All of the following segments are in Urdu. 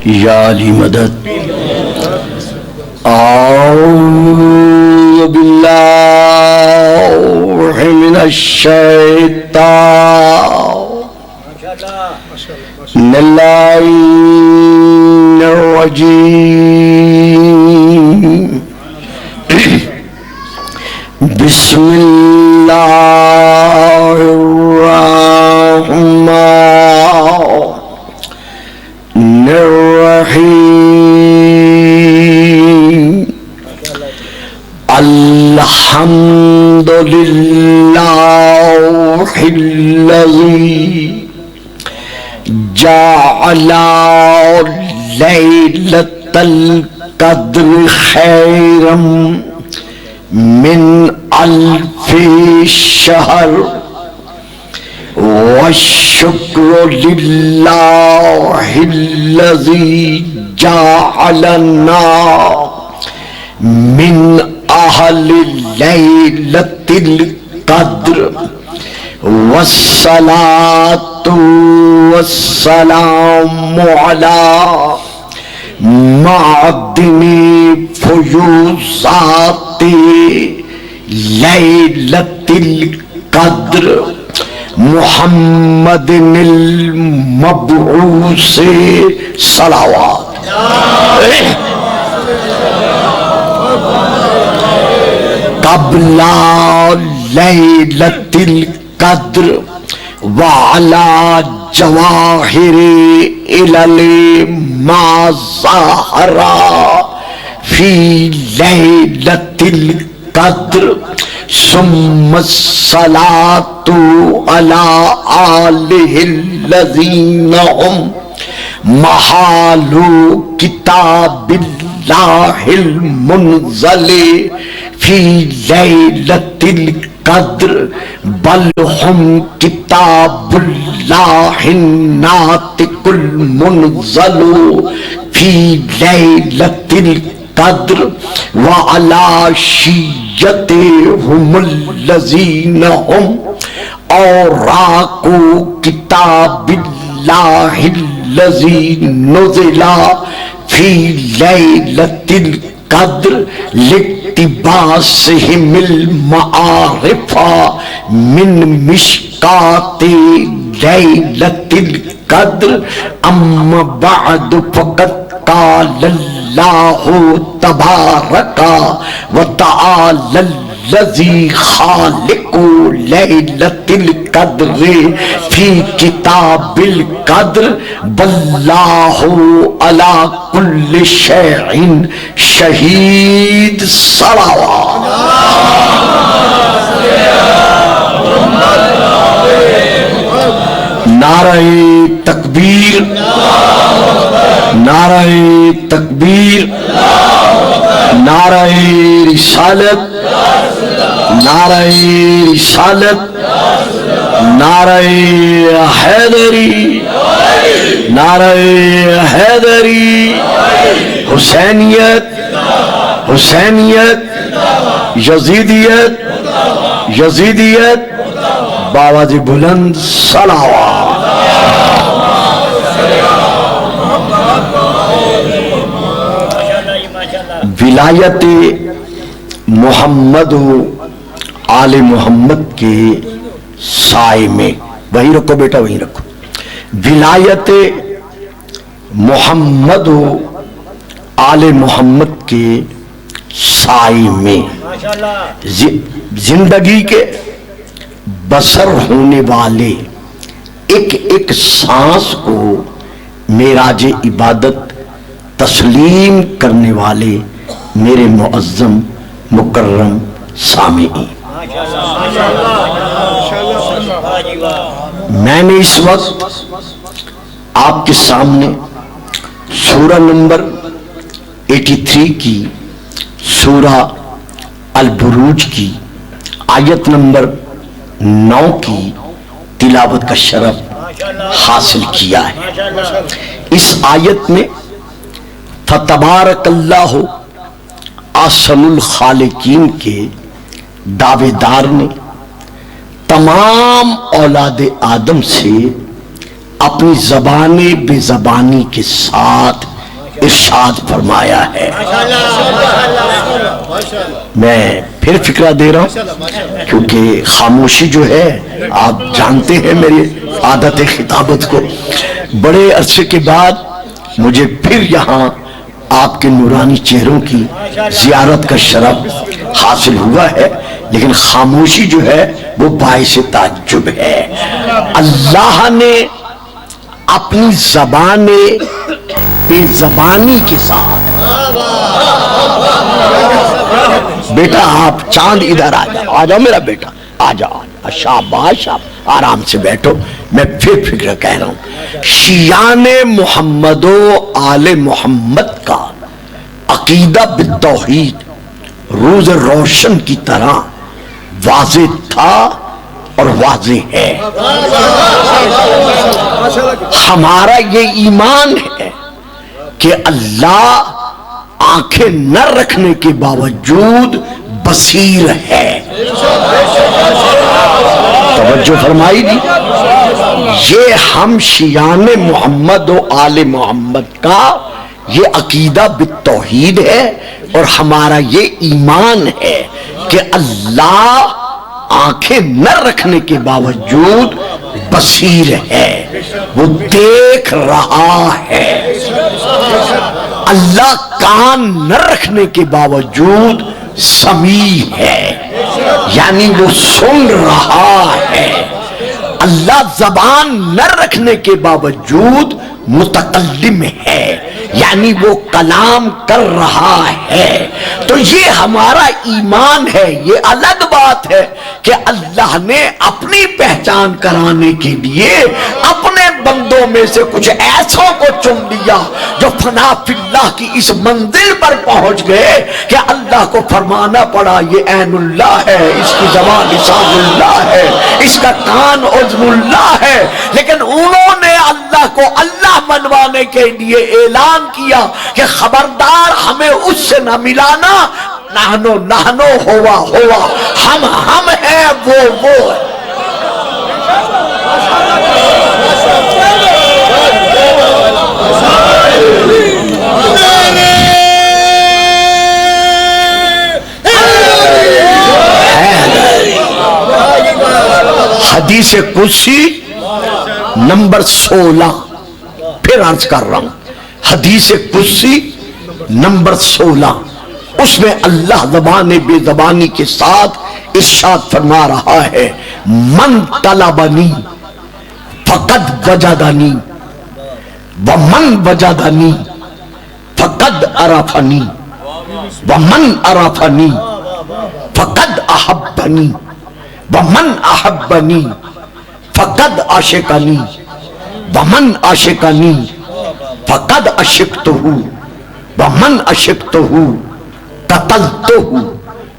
یا علی مدد. اعوذ باللہ من الشیطان الرجیم. بسم اللہ الرحمن الرحیم. الحمد للہ الذی جعل لیلۃ القدر خیرا من الف شہر. والشکر للہ الذی جعلنا من اہل لیلۃ القدر. والصلاة والسلام علی معدن فیوضات لیلۃ القدر محمد المبعوث صلوات. قبل لیلۃ القدر وعلی جواہر علل ما ظہر فی لیلۃ القدر. ثم الصلاة علی آلہ الذین هم محال کتاب اللہ المنزل فی لیلۃ القدر بل هم کتاب اللہ الناطق المنزل فی لیلۃ القدر وعلی شیعتهم الذین هم اوراق کتاب اللہ الذی نزل فی لیلۃ القدر لاقتباسہم المعارف من مشکات لیلۃ القدر. اما بعد فقد قال اللہ تبارک و تعالی الذی خالق لیلۃ القدر فی کتاب القدر واللہ علی کل شیء شہید. صلوات. نعرہ تکبیر، نعرہ تکبیر، نعرہ رسالت، نعرہ رسالت، نعرہ حیدری، نعرہ حیدری. حسینیت، حسینیت، یزیدیت، یزیدیت. باواز بلند صلوات. ولایت محمد و آل محمد کے سائے میں، وہیں رکھو بیٹا، وہیں رکھو. ولایت محمد و آل محمد کے سائے میں زندگی کے بسر ہونے والے ایک ایک سانس کو معراج عبادت تسلیم کرنے والے میرے معظم مکرم سامعین، میں نے اس وقت آپ کے سامنے سورہ نمبر 83 کی، سورہ البروج کی آیت نمبر 9 کی تلاوت کا شرف حاصل کیا ہے. اس آیت میں فتبارک اللہ احسن الخالقین کے دعوے دار نے تمام اولاد آدم سے اپنی زبان بے زبانی کے ساتھ ارشاد فرمایا ہے. میں پھر فکرہ دے رہا ہوں کیونکہ خاموشی جو ہے آپ جانتے ہیں میری عادت خطابت کو. بڑے عرصے کے بعد مجھے پھر یہاں آپ کے نورانی چہروں کی زیارت کا شرف حاصل ہوا ہے، لیکن خاموشی جو ہے وہ باعث تعجب ہے. اللہ نے اپنی زبان بے زبانی کے ساتھ، بیٹا آپ چاند ادھر آ جاؤ میرا بیٹا، آ جاؤ، شاباش، آرام سے بیٹھو. میں پھر فکر کہہ رہا ہوں، شیعان محمد و آل محمد کا عقیدہ بالتوحید روز روشن کی طرح واضح تھا اور واضح ہے. ہمارا یہ ایمان ہے کہ اللہ آنکھیں نہ رکھنے کے باوجود بصیر ہے. توجہ فرمائی دی. یہ ہم شیعان محمد و آل محمد کا یہ عقیدہ بالتوحید ہے اور ہمارا یہ ایمان ہے کہ اللہ آنکھیں نہ رکھنے کے باوجود بصیر ہے، وہ دیکھ رہا ہے. اللہ کان نہ رکھنے کے باوجود سمیع ہے، یعنی وہ سن رہا ہے. اللہ زبان نہ رکھنے کے باوجود متکلم ہے، یعنی وہ کلام کر رہا ہے. تو یہ ہمارا ایمان ہے. یہ الگ بات ہے کہ اللہ نے اپنی پہچان کرانے کے لیے اپنے بندوں میں سے کچھ ایسوں کو چن لیا جو فنا فی اللہ کی اس منزل پر پہنچ گئے کہ اللہ کو فرمانا پڑا یہ عین اللہ ہے، اس کی زبان لسان اللہ ہے، اس کا کان عظم اللہ ہے. لیکن انہوں نے اللہ کو اللہ منوانے کے لیے اعلان کیا کہ خبردار ہمیں اس سے نہ ملانا. نہنو ہوا ہم ہیں وہ. حدیث قدسی نمبر 16 پھر عرض کر رہا ہوں. حدیث قدسی نمبر 16 اس میں اللہ زبان بے زبانی کے ساتھ ارشاد فرما رہا ہے، من طلبنی فقد وجدنی ومن وجدنی فقد عرفنی ومن عرفنی فقد احبنی ومن احبنی فقد عاشقنی ومن عاشقنی فقد عشقتہ ومن عشقتہ قتلتہ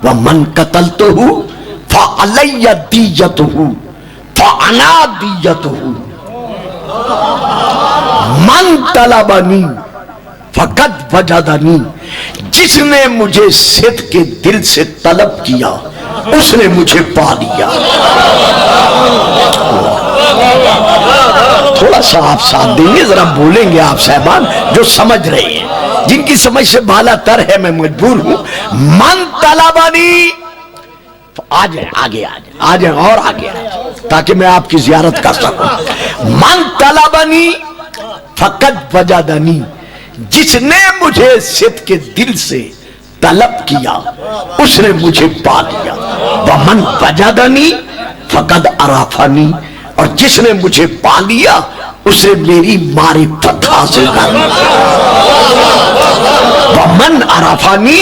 ومن قتلتہ فعلی دیتہ فانا دیتہ. من طلبنی فقد وجدنی، جس نے مجھے صدق کے دل سے طلب کیا اس نے مجھے پا لیا. تھوڑا سا آپ ساتھ دیں گے، ذرا بولیں گے آپ صاحبان جو سمجھ رہے ہیں، جن کی سمجھ سے بالا تر ہے، میں مجبور ہوں. من طلبنی، آگے اور آگے تاکہ میں آپ کی زیارت کر سکوں. من طلبنی فقد وجدنی، جس نے مجھے صدق کے دل سے طلب کیا اس نے مجھے پا لیا. ومن وجدنی فقد عرفنی، اور جس نے مجھے پا لیا اس نے میری معرفت حاصل کر لی. ومن عرفنی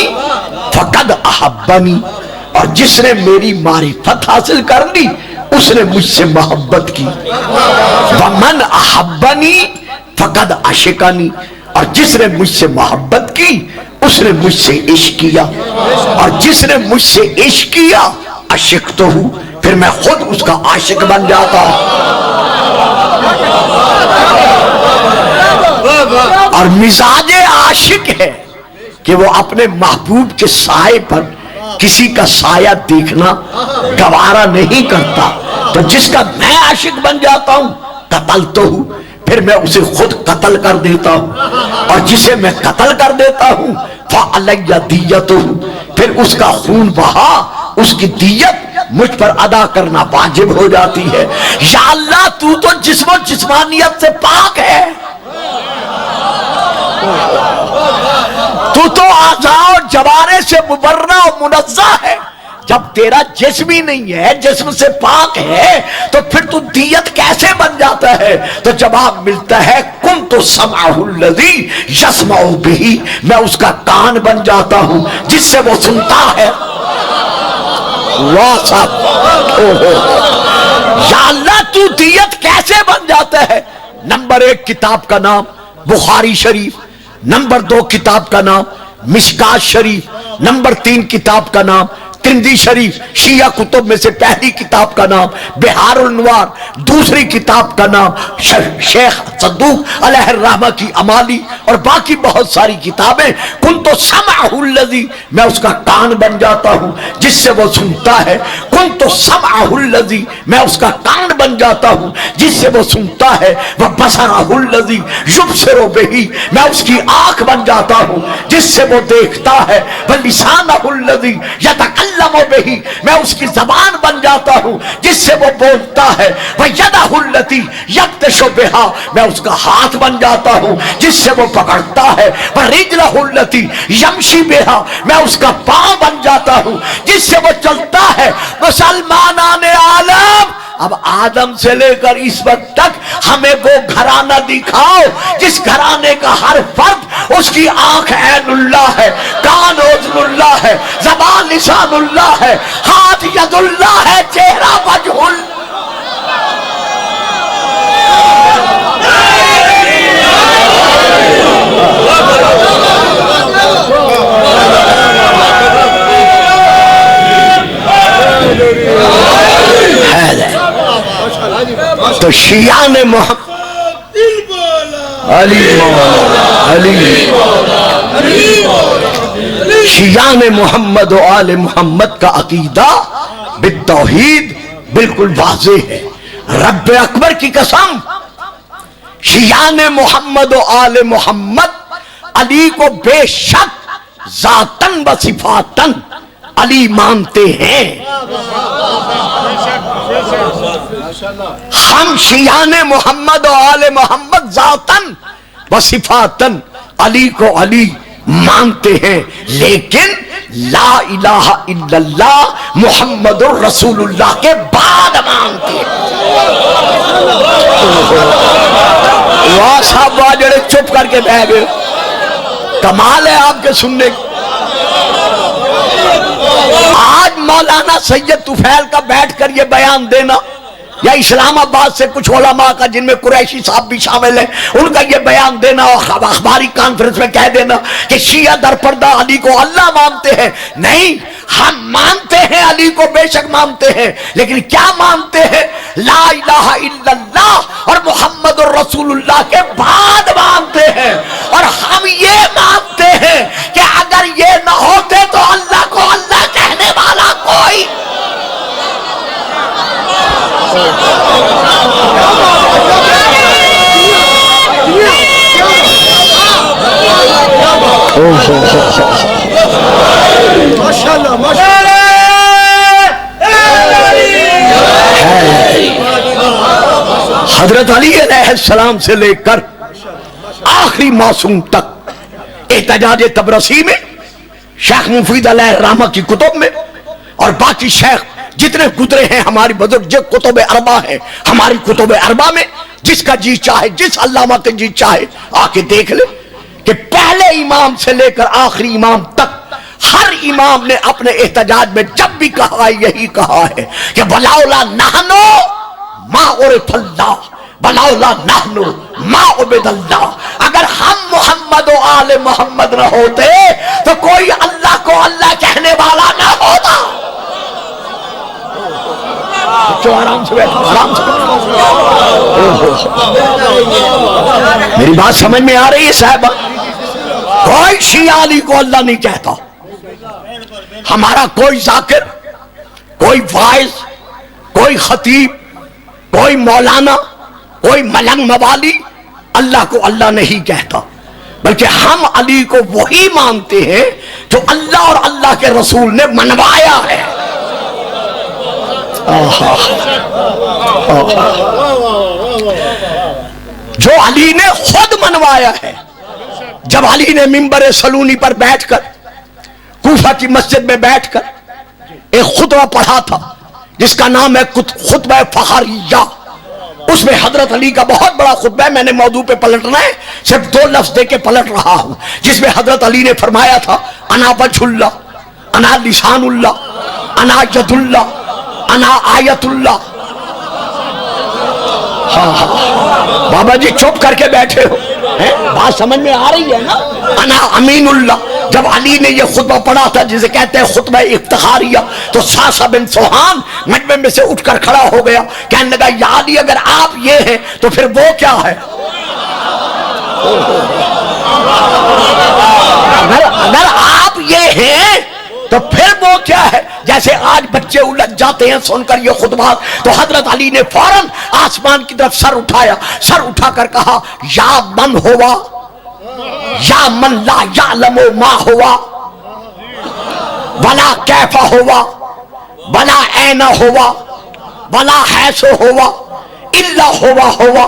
فقد احبنی، اور جس نے میری معرفت حاصل کر لی اس نے مجھ سے محبت کی. ومن احبنی فقد عشقنی، اور جس نے مجھ سے محبت کی اس نے مجھ سے عشق کیا، اور جس نے مجھ سے عشق کیا عشقتہ، پھر میں خود اس کا عاشق بن جاتا ہوں. اور مزاج عاشق ہے کہ وہ اپنے محبوب کے سائے پر کسی کا سایہ دیکھنا گوارا نہیں کرتا. تو جس کا میں عاشق بن جاتا ہوں قتلتہ، پھر میں اسے خود قتل کر دیتا ہوں، اور جسے میں قتل کر دیتا ہوں فَعَلَيَّ دِيَّتُهُ، پھر اس کا خون بہا، اس کی دیت مجھ پر ادا کرنا واجب ہو جاتی ہے۔ یا اللہ تو تو جسم و جسمانیت سے پاک ہے، تو اعضاء و جوارح سے مبرہ و منزہ ہے، جب تیرا جسم ہی نہیں ہے، جسم سے پاک ہے، تو پھر تو دیت کیسے بن جاتا ہے؟ تو جواب ملتا ہے کن تو سمعہ الذی یسمع بہ، میں اس کا کان بن جاتا ہوں جس سے وہ سنتا ہے۔ واہ صاحب، یا اللہ تو دیت کیسے بن جاتا ہے؟ نمبر 1 کتاب کا نام بخاری شریف، نمبر 2 کتاب کا نام مشکات شریف، نمبر 3 کتاب کا نام ترمذی شریف، شیعہ کتب میں سے پہلی کتاب کا نام بہار الانوار، دوسری کتاب کا نام شیخ صدوق علیہ الرحمہ کی امالی، اور باقی بہت ساری کتابیں۔ کنت سمعہ الذی، میں اس کا کان بن جاتا ہوں جس سے وہ سنتا ہے۔ کنت سمعہ الذی، میں اس کا کان بن جاتا ہوں جس سے وہ سنتا ہے۔ وبصرہ الذی یبصر بہ، میں اس کی آنکھ بن جاتا ہوں جس سے وہ دیکھتا ہے۔ ولسانہ الذی یتکلم بہ، میں اس کی زبان بن جاتا ہوں جس سے وہ بولتا ہے۔ ویدہ التی یبطش بہا، میں اس کا ہاتھ بن جاتا ہوں جس سے وہ پکڑتا ہے۔ ورجلہ التی یمشی بہا، میں اس کا پاؤں بن جاتا ہوں جس سے وہ چلتا ہے۔ مسلمانان عالم، اب آدم سے لے کر اس وقت تک ہمیں وہ گھرانہ دکھاؤ جس گھرانے کا ہر فرد، اس کی آنکھ عین اللہ ہے، کان اذن اللہ ہے، زبان لسان اللہ ہے، ہاتھ ید اللہ ہے، چہرہ وجہ اللہ۔ تو شیعہ نے محمد شیعہ نے محمد و آل محمد کا عقیدہ بالتوحید بالکل واضح ہے۔ رب اکبر کی قسم، شیعہ نے محمد و آل محمد علی کو بے شک ذاتاً و صفاتاً علی مانتے ہیں۔ ہم شیعہ نے محمد و آل محمد ذاتاً و صفاتاً علی کو علی مانتے ہیں، لیکن لا الہ الا اللہ محمد الرسول اللہ کے بعد مانتے ہیں۔ واہ صاحب، واہ جڑے چپ کر کے بہ گئے، کمال ہے آپ کے سننے کی۔ آج مولانا سید طفیل کا بیٹھ کر یہ بیان دینا، یا اسلام آباد سے کچھ علماء کا جن میں قریشی صاحب بھی شامل ہیں، ان کا یہ بیان دینا اور اخباری کانفرنس میں کہہ دینا کہ شیعہ در پردہ علی کو اللہ مانتے ہیں، نہیں، ہم مانتے ہیں علی کو بے شک مانتے ہیں، لیکن کیا مانتے ہیں؟ لا الہ الا اللہ اور محمد الرسول اللہ کے بعد مانتے ہیں۔ اور ہم یہ مانتے ہیں کہ اگر یہ نہ ہوتے تو اللہ کو اللہ کہنے والا کوئی حضرت علی علیہ السلام سے لے کر آخری معصوم تک احتجاج تبرسی میں، شیخ مفید علیہ الرحمہ کی کتب میں، اور باقی شیخ جتنے گزرے ہیں ہماری بزرگ جو کتب اربع ہیں ہماری کتب اربع میں، جس کا جی چاہے، جس علامہ کے جی چاہے آ کے دیکھ لے کہ پہلے امام سے لے کر آخری امام تک ہر امام نے اپنے احتجاج میں جب بھی کہا یہی کہا ہے کہ وَلَوْلَا نَحْنُ مَا عُرِفَ اللَّهُ وَلَوْلَا نَحْنُ مَا عُبِدَ اللَّهُ، اگر ہم محمد و آل محمد نہ ہوتے تو کوئی اللہ کو اللہ کہنے والا نہ ہوتا۔ آرام سے بیٹھو، آرام سے میری بات سمجھ میں آ رہی ہے صاحبہ؟ کوئی شیعہ علی کو اللہ نہیں کہتا، ہمارا کوئی ذاکر، کوئی واعظ، کوئی خطیب، کوئی مولانا، کوئی ملنگ موالی اللہ کو اللہ نہیں کہتا، بلکہ ہم علی کو وہی مانتے ہیں جو اللہ اور اللہ کے رسول نے منوایا ہے۔ جو علی نے خود منوایا ہے۔ جب علی نے منبر سلونی پر بیٹھ کر کوفہ کی مسجد میں بیٹھ کر ایک خطبہ پڑھا تھا جس کا نام ہے خطبہ فخاریہ، اس میں حضرت علی کا بہت بڑا خطبہ ہے، میں نے موضوع پہ پلٹنا ہے، صرف 2 لفظ دے کے پلٹ رہا ہوں، جس میں حضرت علی نے فرمایا تھا انا وجہ اللہ، انا لسان اللہ، انا ید اللہ، انا آیت اللہ۔ بابا جی چپ کر کے بیٹھے ہو، بات سمجھ میں آ رہی ہے نا؟ انا امین اللہ۔ جب علی نے یہ خطبہ پڑھا تھا جسے کہتے ہیں خطبہ افتخاریہ، تو ساسا بن سوہان مجمع میں سے اٹھ کر کھڑا ہو گیا، کہنے لگا یا علی اگر آپ یہ ہیں تو پھر وہ کیا ہے؟ اگر آپ یہ ہیں تو پھر وہ کیا ہے؟ جیسے آج بچے الجھ جاتے ہیں سن کر یہ خطبات، تو حضرت علی نے فوراً آسمان کی طرف سر اٹھایا، سر اٹھا کر کہا یا من ہوا یا من لا یعلم ما ہوا ولا کیف ہوا ولا این ہوا ولا حیث ہوا الا ہوا۔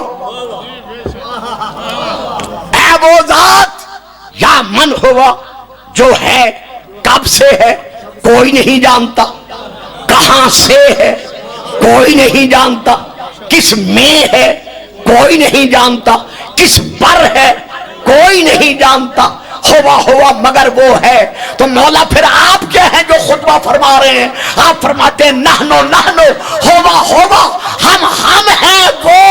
اے وہ ذات یا من ہوا جو ہے، کب سے ہے کوئی نہیں جانتا، کہاں سے ہے کوئی نہیں جانتا، کس میں ہے کوئی نہیں جانتا، کس پر ہے کوئی نہیں جانتا، ہوا مگر وہ ہے۔ تو مولا پھر آپ کیا ہیں جو خطبہ فرما رہے ہیں؟ آپ فرماتے ہیں نحنو ہوا ہم ہیں وہ۔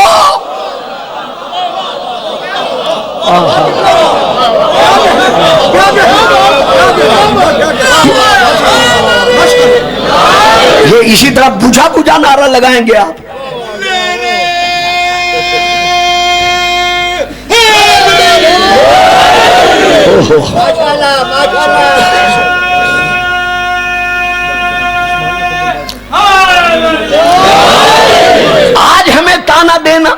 یہ اسی طرح بجھا نعرہ لگائیں گے آپ۔ آج ہمیں تانا دینا،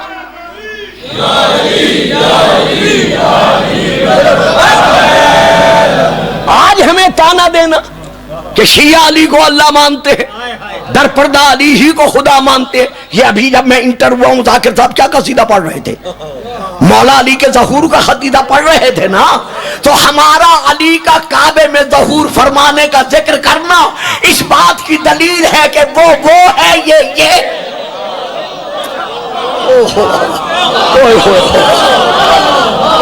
آج ہمیں تانا دینا کہ شیعہ علی کو اللہ مانتے ہیں، در پردہ علی ہی کو خدا مانتے ہیں۔ یہ ابھی جب میں انٹرویو ہوں ذاکر صاحب کیا قصیدہ پڑھ رہے تھے؟ مولا علی کے ظہور کا قصیدہ پڑھ رہے تھے نا۔ تو ہمارا علی کا کعبے میں ظہور فرمانے کا ذکر کرنا اس بات کی دلیل ہے کہ وہ ہے یہ۔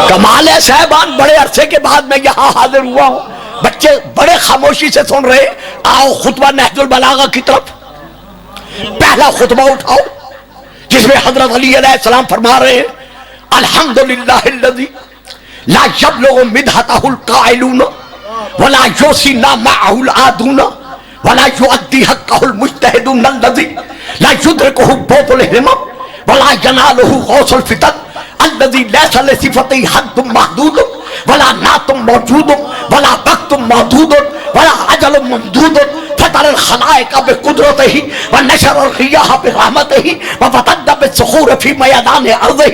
کمال ہے صاحبان، بڑے عرصے کے بعد میں یہاں حاضر ہوا ہوں، بچے بڑے خاموشی سے سن رہے۔ آؤ خطبہ نہج البلاغہ کی طرف پہلا خطبہ اٹھاؤ جس میں حضرت علی علیہ السلام فرما رہے ہیں الحمدللہ الذی لا یبلغ مدحتہ القائلون ولا یوصینا معہ العادون ولا یؤدی حقہ المجتہدون الذی لا یدرکہ بوت الہمم ولا ینالہ غوث الفتن الذی لیس لصفتہ حد محدود ولا نعت موجود ولا وقت محدود ولا اجل ممدود فطر الخلائق بقدرتہ ونشر الرياح برحمتہ وفتد بالصخور في میدان ارضہ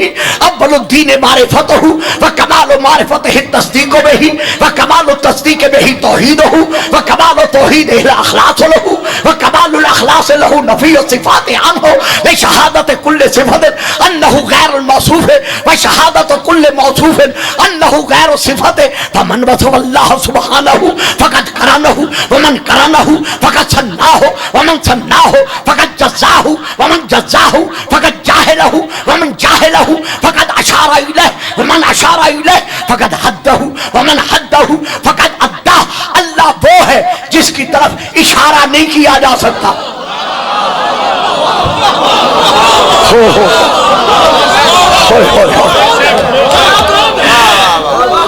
اول الدین معرفتہ وکمال معرفتہ التصدیق بہ وکمال التصدیق بہ توحیدہ وکمال توحید الاخلاص لہ وکمال الاخلاص لہ نفی الصفات عنہ لشہادت کل صفت انہ غیر الموصوف وشہادت کل موصوف انہ غیر صفت فمن وصف اللہ سبحانہ فقد کرنہ ومن کرنہ فقد سناہ ومن سناہ فقد جزاہ ومن جزاہ فقد جاہلہ ومن جاہلہ فقد اشار الیہ ومن اشار الیہ فقد حدہ ومن حدہ فقد ادہ۔ اللہ وہ ہے جس کی طرف اشارہ نہیں کیا جا سکتا۔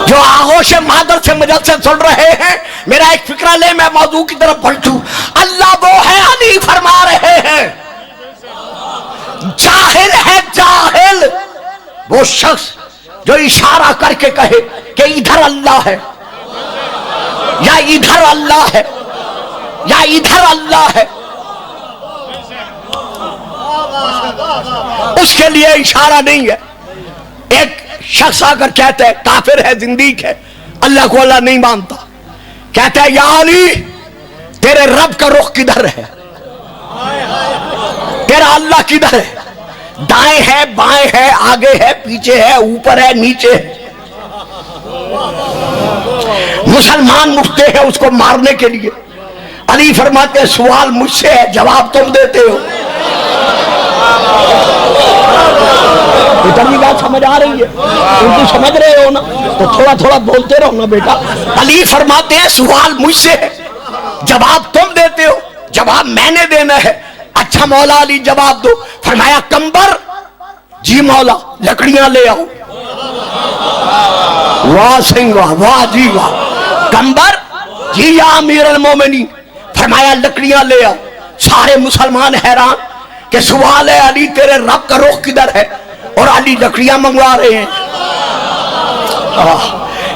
جو آغوش مادر سے مجلس سن رہے ہیں، میرا ایک فکرہ لے، میں موضوع کی طرف پلٹوں۔ اللہ وہ ہے، علی فرما رہے ہیں جاہل ہے، جاہل وہ شخص جو اشارہ کر کے کہے کہ ادھر اللہ ہے یا ادھر اللہ ہے یا ادھر اللہ ہے، اس کے لیے اشارہ نہیں ہے۔ ایک شخص آ کر کہتا ہے کافر ہے زندیق ہے اللہ کو اللہ نہیں مانتا, کہتا ہے یا علی تیرے رب کا رخ کدھر ہے, تیرا اللہ کدھر ہے, دائیں ہے بائیں ہے آگے ہے پیچھے ہے اوپر ہے نیچے ہے. مسلمان اٹھتے ہیں اس کو مارنے کے لیے. علی فرماتے ہیں سوال مجھ سے ہے جواب تم دیتے ہو. اتنی بات سمجھ آ رہی ہے, اردو سمجھ رہے ہو نا تو تھوڑا تھوڑا بولتے رہو نا بیٹا. علی فرماتے ہیں سوال مجھ سے ہے جواب تم دیتے ہو, جواب میں نے دینا ہے. اچھا مولا علی جواب دو. فرمایا کمبر, جی مولا لکڑیاں لے آؤ. واہ سنگھ واہ, واہ جی واہ. کمبر, جی یا امیر المومنین. فرمایا لکڑیاں لے آؤ. سارے مسلمان حیران کہ سوال ہے علی تیرے رب کا رخ کدھر ہے, اور علی لکڑیاں منگوا رہے ہیں.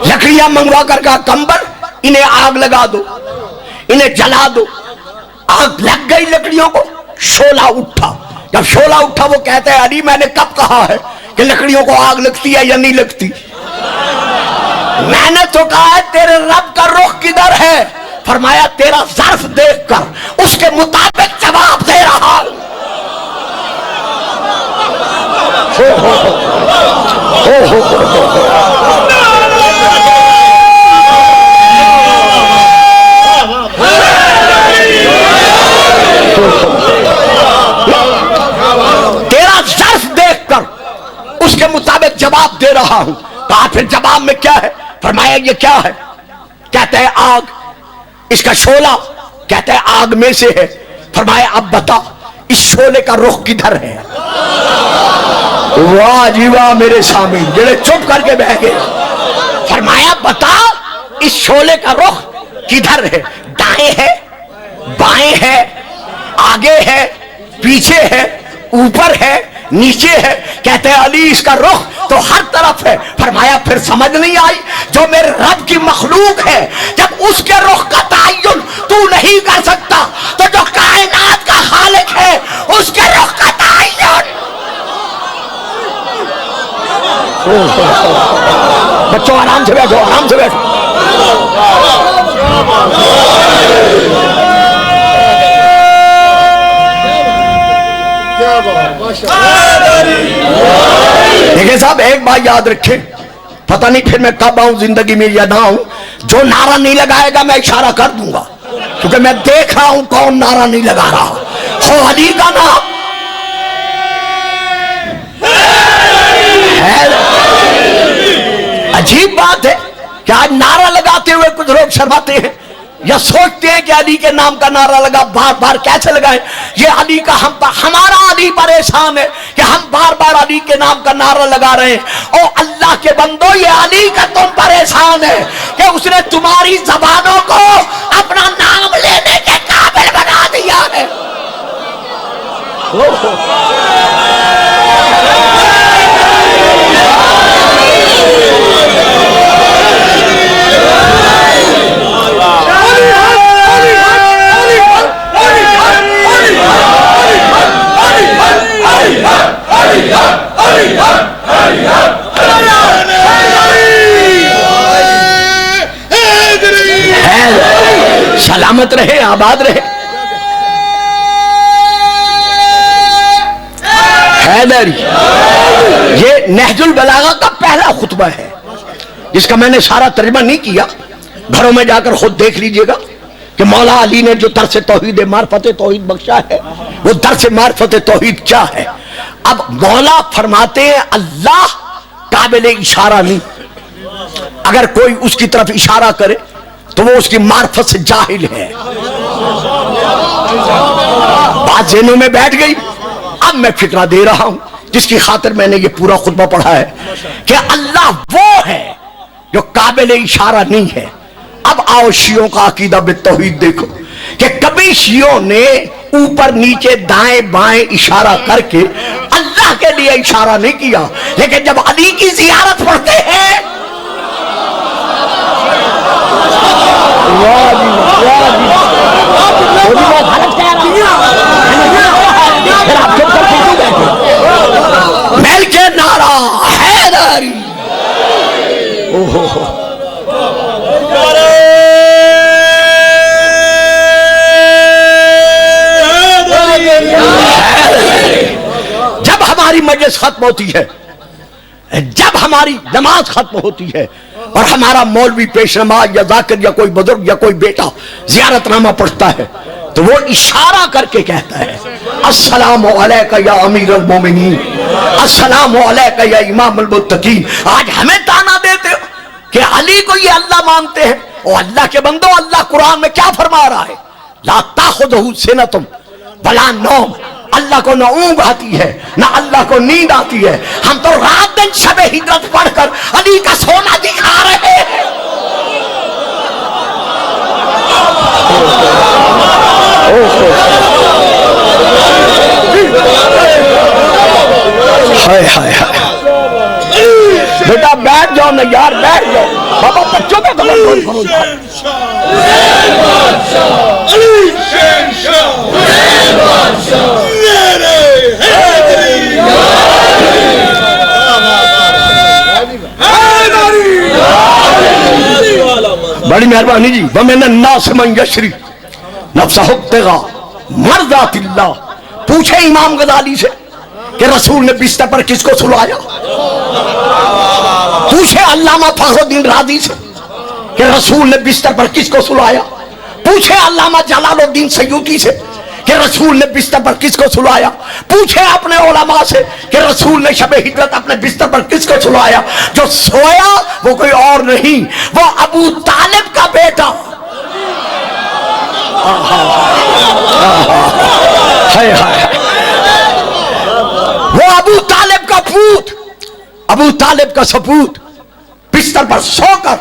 لکڑیاں منگوا کر کہا کمبر انہیں آگ لگا دو, انہیں جلا دو. آگ لگ گئی لکڑیوں کو, شعلہ اٹھا. جب شعلہ اٹھا وہ کہتا ہے علی میں نے کب کہا ہے کہ لکڑیوں کو آگ لگتی ہے یا نہیں لگتی, میں نے تو کہا ہے تیرے رب کا رخ کدھر ہے. فرمایا تیرا ظرف دیکھ کر اس کے مطابق جواب دے رہا ہوں. تیرا ظرف دیکھ کر اس کے مطابق جواب دے رہا ہوں. کہا پھر جواب میں کیا ہے. فرمایا یہ کیا ہے. کہتا ہے آگ. اس کا شعلہ, کہتا ہے آگ میں سے ہے. فرمایا اب بتا اس شعلے کا رخ کدھر ہے. واہ جی واہ میرے سامنے جڑے چپ کر کے بیٹھ گئے. فرمایا بتا اس شعلے کا رخ کدھر ہے. دائیں ہے بائیں ہے آگے ہے پیچھے ہے اوپر ہے نیچے ہے. کہتے ہیں علی اس کا رخ تو ہر طرف ہے. فرمایا پھر سمجھ نہیں آئی, جو میرے رب کی مخلوق ہے جب اس کے رخ کا تعین تو نہیں کر سکتا تو جو کائنات کا خالق ہے اس کے رخ کا تعین. بچوں آرام سے بیٹھو, آرام سے بیٹھو. دیکھیں صاحب ایک بات یاد رکھیں, پتہ نہیں پھر میں کب آؤں زندگی میں یا نہ آؤں, جو نعرہ نہیں لگائے گا میں اشارہ کر دوں گا کیونکہ میں دیکھ رہا ہوں کون نعرہ نہیں لگا رہا. ہو علی کا نام عجیب بات ہے کہ آج نعرہ لگاتے ہوئے کچھ لوگ شرماتے ہیں یا سوچتے ہیں کہ علی کے نام کا نعرہ لگا بار بار کیسے لگائیں. یہ علی کا ہمارا علی پر احسان ہے کہ ہم بار بار علی کے نام کا نعرہ لگا رہے ہیں. اور اللہ کے بندو یہ علی کا تم پر احسان ہے کہ اس نے تمہاری زبانوں کو اپنا نام لینے کے قابل بنا دیا ہے. سلامت رہے آباد رہے. حیدری یہ نہج البلاغہ کا پہلا خطبہ ہے جس کا میں نے سارا ترجمہ نہیں کیا, گھروں میں جا کر خود دیکھ لیجئے گا کہ مولا علی نے جو درس توحید معرفت توحید بخشا ہے وہ درس معرفت توحید کیا ہے. اب مولا فرماتے ہیں اللہ قابل اشارہ نہیں, اگر کوئی اس کی طرف اشارہ کرے تو وہ اس کی معرفت سے جاہل ہے. بات ذہنوں میں بیٹھ گئی. اب میں فکرہ دے رہا ہوں جس کی خاطر میں نے یہ پورا خطبہ پڑھا ہے کہ اللہ وہ ہے جو قابل اشارہ نہیں ہے. اب آؤ شیعوں کا عقیدہ بالتوحید دیکھو کہ کبھی شیعوں نے اوپر نیچے دائیں بائیں اشارہ کر کے اللہ کے لیے اشارہ نہیں کیا, لیکن جب علی کی زیارت پڑھتے ہیں مل کے نعرہ حیدری مجلس ختم ہوتی ہے، جب ہماری نماز ختم ہوتی ہے اور ہمارا مولوی پیش نماز یا ذاکر یا کوئی بزرگ یا کوئی بیٹا زیارت نامہ پڑھتا ہے تو وہ اشارہ کر کے کہتا ہے السلام علیکہ یا امیر المومنین، السلام علیکہ یا امام المتقین۔ آج ہمیں تانا دیتے ہو کہ علی کو یہ اللہ مانتے ہیں، اور اللہ کے بندو اللہ قرآن میں کیا فرما رہا ہے؟ لا تاخذہ سنۃ ولا نوم، اللہ کو نہ اونگ آتی ہے نہ اللہ کو نیند آتی ہے۔ ہم تو رات دن شب ہجرت پڑھ کر علی کا سونا دکھا رہے ہیں۔ بیٹا بیٹھ جاؤ نا یار، بیٹھ جاؤ بابا، بچوں کا تبدیل کرو۔ بڑی مہربانی جی۔ وَمِنَ النَّاسِ مَن يَشْرِي نَفْسَهُ ابْتِغَاءَ مَرْضَاتِ اللَّهِ۔ پوچھے امام غزالی سے کہ رسول نے بستر پر کس کو سلایا؟ پوچھے علامہ فخر الدین رازی سے کہ رسول نے بستر پر کس کو سلایا؟ پوچھے علامہ جلال الدین سیوطی سے کہ رسول نے بستر پر کس کو سلایا؟ پوچھے اپنے علماء سے کہ رسول نے شب ہجرت اپنے بستر پر کس کو سلایا؟ جو سویا وہ کوئی اور نہیں، وہ ابو طالب کا بیٹا، وہ ابو طالب کا پوت، ابو طالب کا سپوت بستر پر سو کر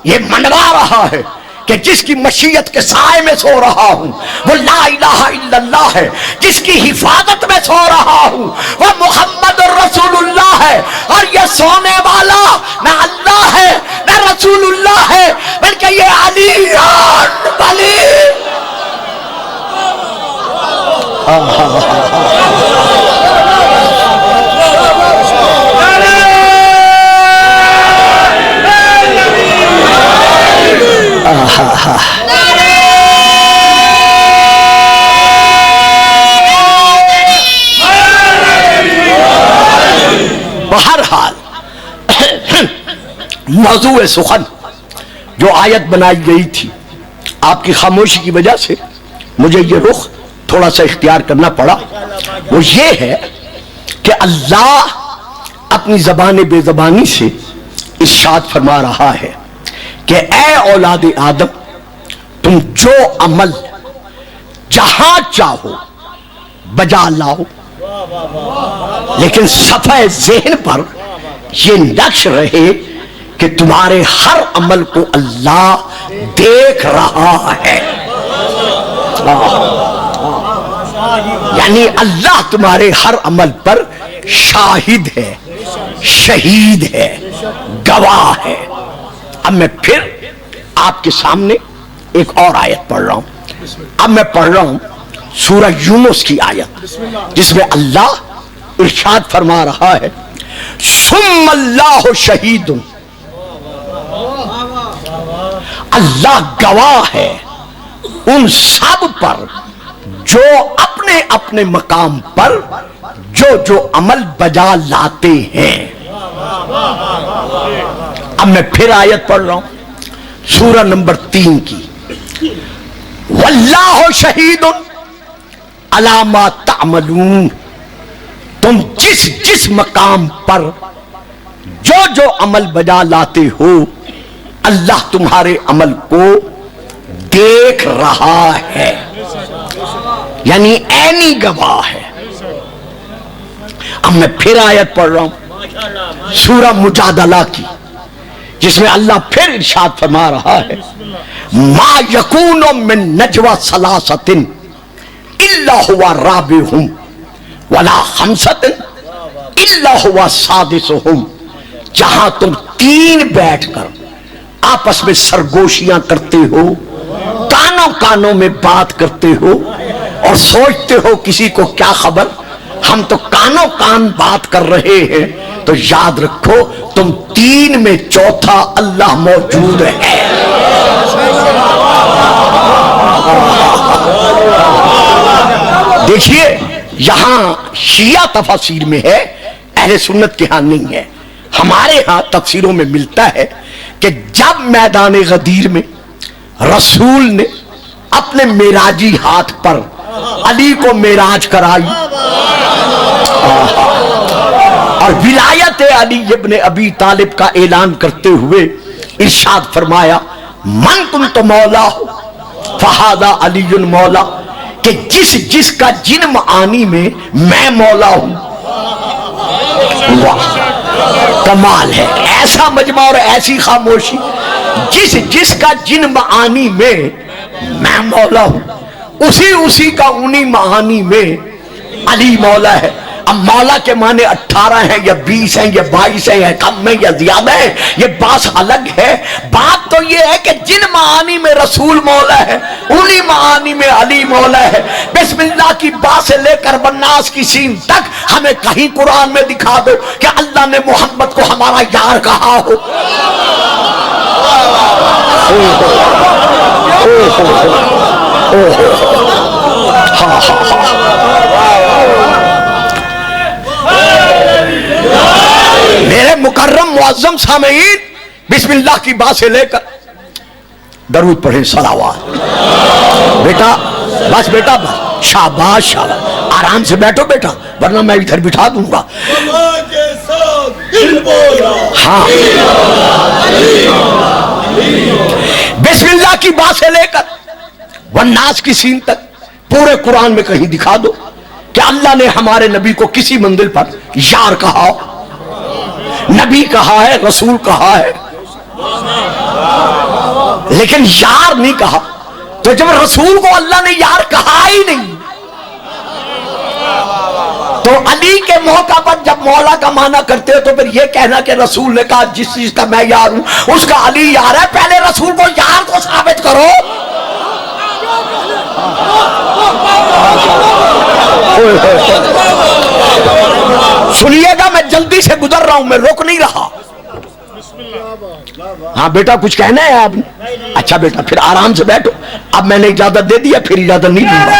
یہ منوا رہا ہے کہ جس کی مشیت کے سائے میں سو رہا ہوں وہ لا الہ الا اللہ ہے، جس کی حفاظت میں سو رہا ہوں وہ محمد رسول اللہ ہے، اور یہ سونے والا نہ اللہ ہے نہ رسول اللہ ہے بلکہ یہ علی ولی۔ بہرحال موضوع سخن جو آیت بنائی گئی تھی، آپ کی خاموشی کی وجہ سے مجھے یہ رخ تھوڑا سا اختیار کرنا پڑا، وہ یہ ہے کہ اللہ اپنی زبان بے زبانی سے ارشاد فرما رہا ہے کہ اے اولاد آدم، تم جو عمل جہاں چاہو بجا لاؤ، لیکن صفحہ ذہن پر یہ نقش رہے کہ تمہارے ہر عمل کو اللہ دیکھ رہا ہے۔ یعنی اللہ تمہارے ہر عمل پر شاہد ہے، شہید ہے، گواہ ہے۔ اب میں پھر آپ کے سامنے ایک اور آیت پڑھ رہا ہوں۔ اب میں پڑھ رہا ہوں سورہ یونس کی آیت، جس میں اللہ ارشاد فرما رہا ہے ثم اللہ شہید، اللہ گواہ ہے ان سب پر جو اپنے اپنے مقام پر جو عمل بجا لاتے ہیں۔ اب میں پھر آیت پڑھ رہا ہوں سورہ نمبر 3 کی، واللہ شہید علی ما تعملون، تم جس مقام پر جو عمل بجا لاتے ہو اللہ تمہارے عمل کو دیکھ رہا ہے، یعنی عینی گواہ ہے۔ اب میں پھر آیت پڑھ رہا ہوں سورہ مجادلہ کی، جس میں اللہ پھر ارشاد فرما رہا ہے ما یکون من نجوى ثلاثۃ الا هو رابعهم ولا خمسۃ الا هو سادسهم، جہاں تم تین بیٹھ کر آپس میں سرگوشیاں کرتے ہو، کانوں میں بات کرتے ہو اور سوچتے ہو کسی کو کیا خبر، ہم تو کان بات کر رہے ہیں، تو یاد رکھو تم تین میں چوتھا اللہ موجود ہے۔ دیکھیے یہاں شیعہ تفاسیر میں ہے اہل سنت کے ہاں نہیں ہے. ہمارے ہاں تفسیروں میں ملتا ہے کہ جب میدان غدیر میں رسول نے اپنے معراجی ہاتھ پر علی کو معراج کرائی اور ولایت علی ابن ابی طالب کا اعلان کرتے ہوئے ارشاد فرمایا من کنت مولا فہذا علی مولا، کہ جس کا جن معانی میں میں مولا ہوں. واہ کمال ہے، ایسا مجمع اور ایسی خاموشی. جس کا جن معانی میں میں مولا ہوں، اسی کا انہی معانی میں علی مولا ہے. اب مولا کے معنی 18 ہیں یا 20 ہیں یا 22 ہیں یا کم ہیں یا زیادہ ہیں، یہ بات الگ ہے. بات تو یہ ہے کہ جن معانی میں رسول مولا ہے انہی معانی میں علی مولا ہے. بسم اللہ کی با سے لے کر والناس کی سین تک ہمیں کہیں قرآن میں دکھا دو کہ اللہ نے محمد کو ہمارا یار کہا ہو. میرے مکرم معظم سامعین، بسم اللہ کی بات سے لے کر درود پڑھیں صلوات. بیٹا بس بیٹا بس، شاباش شاباش، آرام سے بیٹھو بیٹا ورنہ میں ادھر بٹھا دوں گا. ہاں بسم اللہ کی بات سے لے کر والناس کی سین تک پورے قرآن میں کہیں دکھا دو کہ اللہ نے ہمارے نبی کو کسی منزل پر یار کہا، نبی کہا ہے، رسول کہا ہے، لیکن یار نہیں کہا. تو جب رسول کو اللہ نے یار کہا ہی نہیں تو علی کے موقع پر جب مولا کا معنی کرتے ہو تو پھر یہ کہنا کہ رسول نے کہا جس چیز کا میں یار ہوں اس کا علی یار ہے. پہلے رسول کو یار کو ثابت کرو. سنیے گا، میں جلدی سے گزر رہا ہوں، میں روک نہیں رہا. ہاں بیٹا کچھ کہنا ہے آپ نے؟ اچھا بیٹا پھر آرام سے بیٹھو. اب میں نے اجازت دے دیا، پھر اجازت نہیں دوں گا.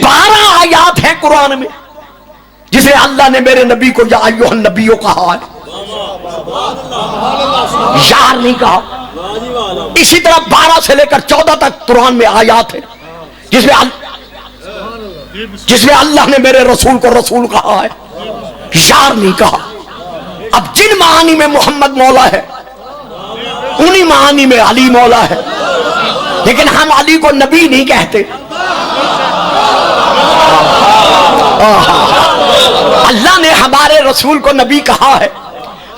12 آیات ہیں قرآن میں جسے اللہ نے میرے نبی کو یا ایھا النبیو کہا ہے، یار نہیں کہا. اسی طرح 12 سے لے کر 14 تک قرآن میں آیات ہیں جس میں اللہ نے میرے رسول کو رسول کہا ہے، یار نہیں کہا. اب جن معانی میں محمد مولا ہے انہی معانی میں علی مولا ہے، لیکن ہم علی کو نبی نہیں کہتے. اللہ نے ہمارے رسول کو نبی کہا ہے،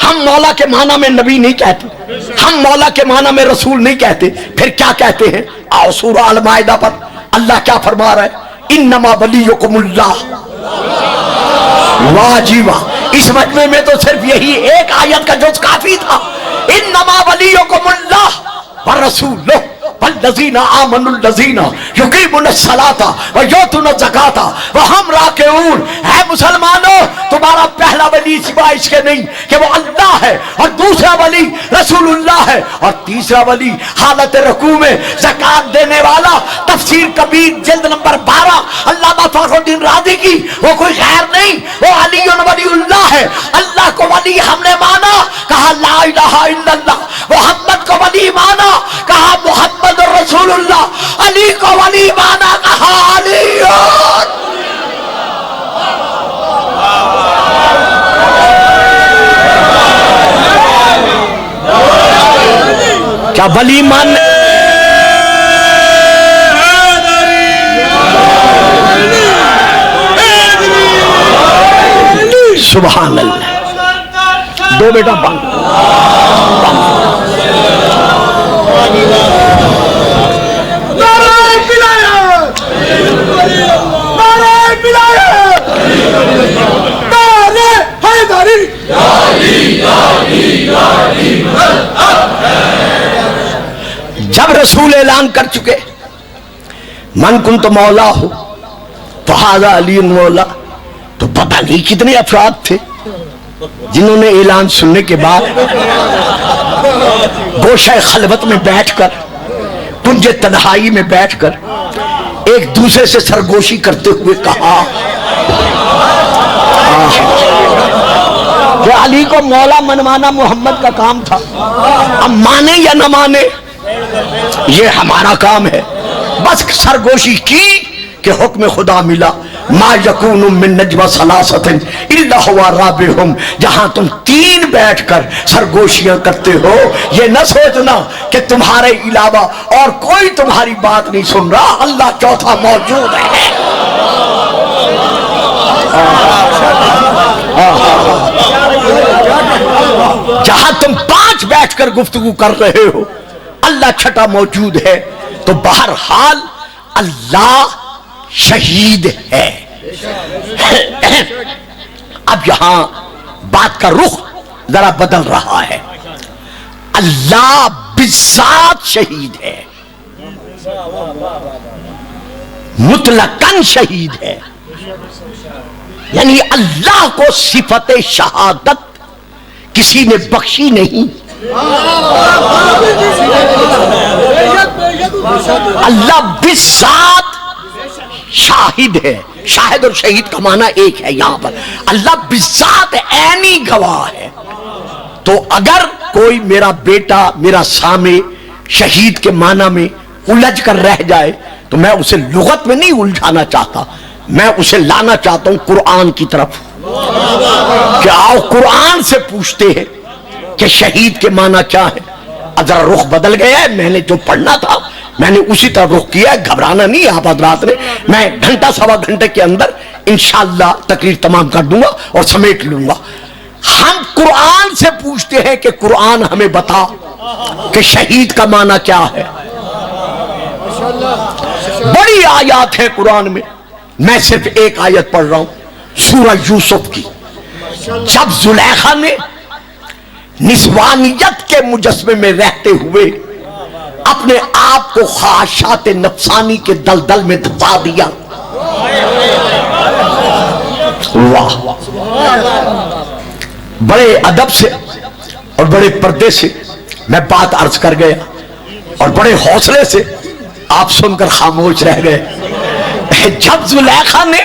ہم مولا کے معنی میں نبی نہیں کہتے، ہم مولا کے معنی میں رسول نہیں کہتے. پھر کیا کہتے ہیں؟ آؤ سورہ المائدہ پر اللہ کیا فرما رہا ہے؟ انما ولیکم اللہ. واہ جی واہ، اس مجمع میں تو صرف یہی ایک آیت کا جز کافی تھا. انما ولیکم اللہ ورسولہ والذین آمنوا الذین یقیمون الصلاۃ ویؤتون الزکاۃ وہم راکعون. اے مسلمانوں، تمہارا پہلا ولی سوائے اس کے نہیں کہ وہ اللہ ہے، اور دوسرا ولی رسول اللہ ہے، اور تیسرا ولی حالت رکوع میں زکات دینے والا. تفسیر کبیر جلد نمبر 12 علامہ فخر الدین رازی کی. وہ کوئی غیر نہیں، وہ علی ولی اللہ ہے. اللہ کو ولی ہم نے مانا، کہا لا الہ الا اللہ. محمد کو ولی مانا، کہا محمد رسول اللہ. علی کو ولی مانا، کہا علی. کیا ولی مان سبحان اللہ. دو بیٹا بند. جب رسول اعلان کر چکے من کنت مولا ہو فہذا علی مولا، تو پتہ نہیں کتنے افراد تھے جنہوں نے اعلان سننے کے بعد گوشہ خلوت میں بیٹھ کر، کنج تنہائی میں بیٹھ کر ایک دوسرے سے سرگوشی کرتے ہوئے کہا کہ علی کو مولا منوانا محمد کا کام تھا، اب مانے یا نہ مانے یہ ہمارا کام ہے۔ بس سرگوشی کی کہ حکم خدا ملا، ما یکون من نجوى ثلاثة الا هو رابعهم، جہاں تم تین بیٹھ کر سرگوشیاں کرتے ہو یہ نہ سوچنا کہ تمہارے علاوہ اور کوئی تمہاری بات نہیں سن رہا، اللہ چوتھا موجود ہے۔ جہاں تم پانچ بیٹھ کر گفتگو کر رہے ہو اللہ چھٹا موجود ہے، تو بہرحال اللہ شہید ہے۔ اب یہاں بات کا رخ ذرا بدل رہا ہے، اللہ بذات شہید ہے، مطلقاً شہید ہے، یعنی اللہ کو صفت شہادت کسی نے بخشی نہیں۔ اللہ بذات شاہد ہے، شاہد اور شہید کا معنی ایک ہے یہاں پر، اللہ بذات عینی گواہ ہے۔ تو اگر کوئی میرا بیٹا میرا سامع شہید کے معنی میں الجھ کر رہ جائے تو میں اسے لغت میں نہیں الجھانا چاہتا، میں اسے لانا چاہتا ہوں قرآن کی طرف کہ آؤ قرآن سے پوچھتے ہیں کہ شہید کے معنی کیا ہے۔ ذرا رخ بدل گیا ہے، میں نے جو پڑھنا تھا میں نے اسی طرح رخ کیا ہے، گھبرانا نہیں آپ حضرات نے، میں گھنٹہ سوا گھنٹے کے اندر انشاءاللہ تقریر تمام کر دوں گا اور سمیٹ لوں گا۔ ہم قرآن سے پوچھتے ہیں کہ قرآن ہمیں بتا کہ شہید کا معنی کیا ہے۔ بڑی آیات ہیں قرآن میں، میں صرف ایک آیت پڑھ رہا ہوں سورہ یوسف کی۔ جب زلیخا نے نسوانیت کے مجسمے میں رہتے ہوئے اپنے آپ کو خواہشات نفسانی کے دلدل میں دبا دیا، واہ، بڑے ادب سے اور بڑے پردے سے میں بات عرض کر گیا اور بڑے حوصلے سے آپ سن کر خاموش رہ گئے۔ جب زلیخا نے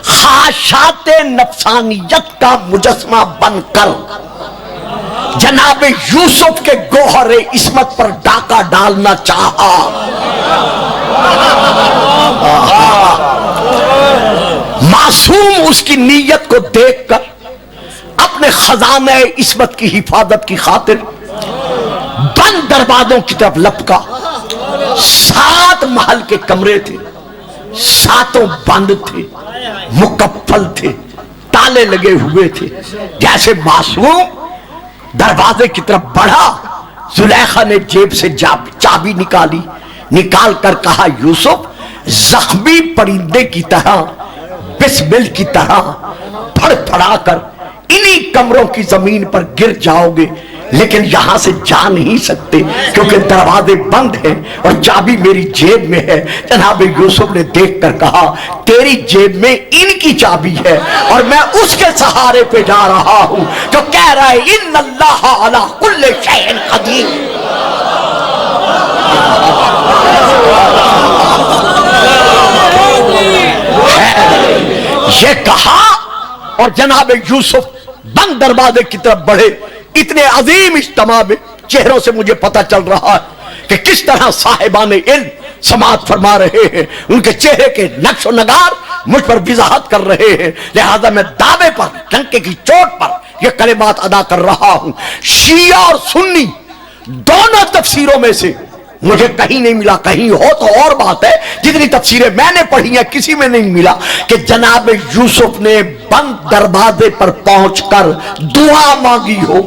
خواہشات نفسانیت کا مجسمہ بن کر جناب یوسف کے گوہر عصمت پر ڈاکہ ڈالنا چاہا، معصوم اس کی نیت کو دیکھ کر اپنے خزانہ عصمت کی حفاظت کی خاطر بند دروازوں کی طرف لپکا۔ 7 محل کے کمرے تھے، 7 بند تھے، مکفل تھے، تالے لگے ہوئے تھے۔ جیسے معصوم دروازے کی طرف بڑھا، زلیخا نے جیب سے چابی نکالی، نکال کر کہا یوسف زخمی پرندے کی طرح بسمل کی طرح پھڑ پھڑا کر انہی کمروں کی زمین پر گر جاؤ گے، لیکن یہاں سے جا نہیں سکتے کیونکہ دروازے بند ہیں اور چابی میری جیب میں ہے۔ جناب یوسف نے دیکھ کر کہا تیری جیب میں ان کی چابی ہے اور میں اس کے سہارے پہ جا رہا ہوں جو کہہ رہا ہے ان اللہ علی کل شیء قدیر۔ یہ کہا اور جناب یوسف بند دروازے کی طرف بڑھے۔ اتنے عظیم اجتماع میں چہروں سے مجھے پتہ چل رہا ہے کہ کس طرح صاحبان علم سماعت فرما رہے ہیں، ان کے چہرے کے نقش و نگار مجھ پر وضاحت کر رہے ہیں، لہذا میں دعوے پر ڈنکے کی چوٹ پر یہ کلمات ادا کر رہا ہوں۔ شیعہ اور سنی دونوں تفسیروں میں سے مجھے کہیں نہیں ملا، کہیں ہو تو اور بات ہے، جتنی تفسیریں میں نے پڑھی ہیں کسی میں نہیں ملا کہ جناب یوسف نے بند دروازے پر پہنچ کر دعا مانگی ہو۔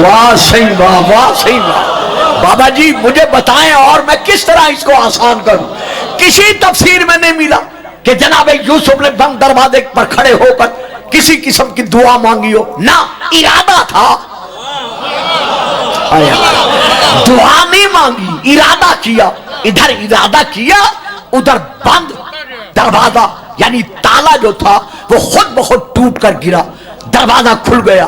واہ صحیح، واہ واہ صحیح، واہ بابا جی مجھے بتائیں اور میں کس طرح اس کو آسان کروں۔ کسی تفسیر میں نہیں ملا کہ جناب یوسف نے بند دروازے پر کھڑے ہو کر کسی قسم کی دعا مانگی ہو، نہ ارادہ تھا، دعا نہیں مانگی، ارادہ کیا، ادھر ارادہ کیا ادھر بند دروازہ یعنی تالا جو تھا وہ خود بخود ٹوٹ کر گرا، دروازہ کھل گیا۔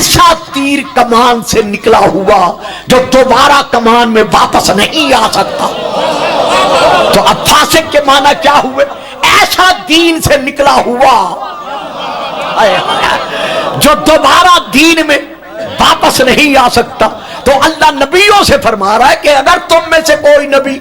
ایسا تیر کمان سے نکلا ہوا جو دوبارہ کمان میں واپس نہیں آ سکتا. تو اب فاسق کے معنی کیا ہوئے؟ ایسا دین سے نکلا ہوا جو دوبارہ دین میں واپس نہیں آ سکتا. تو اللہ نبیوں سے فرما رہا ہے کہ اگر تم میں سے کوئی نبی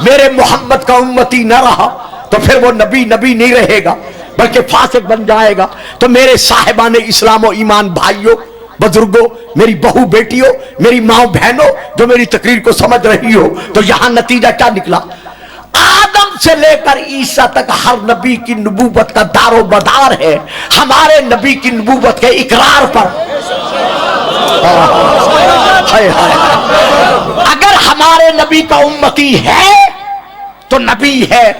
میرے محمد کا امتی نہ رہا تو پھر وہ نبی نہیں رہے گا بلکہ فاسق بن جائے گا. تو میرے صاحبان اسلام و ایمان بھائیوں، بزرگوں، میری بہو بیٹیوں، میری ماں بہنوں جو میری تقریر کو سمجھ رہی ہو، تو یہاں نتیجہ کیا نکلا؟ آدم سے لے کر عیسیٰ تک ہر نبی کی نبوت کا دار و مدار ہے ہمارے نبی کی نبوت کے اقرار پر. اگر ہمارے نبی کا امتی ہے تو نبی ہے،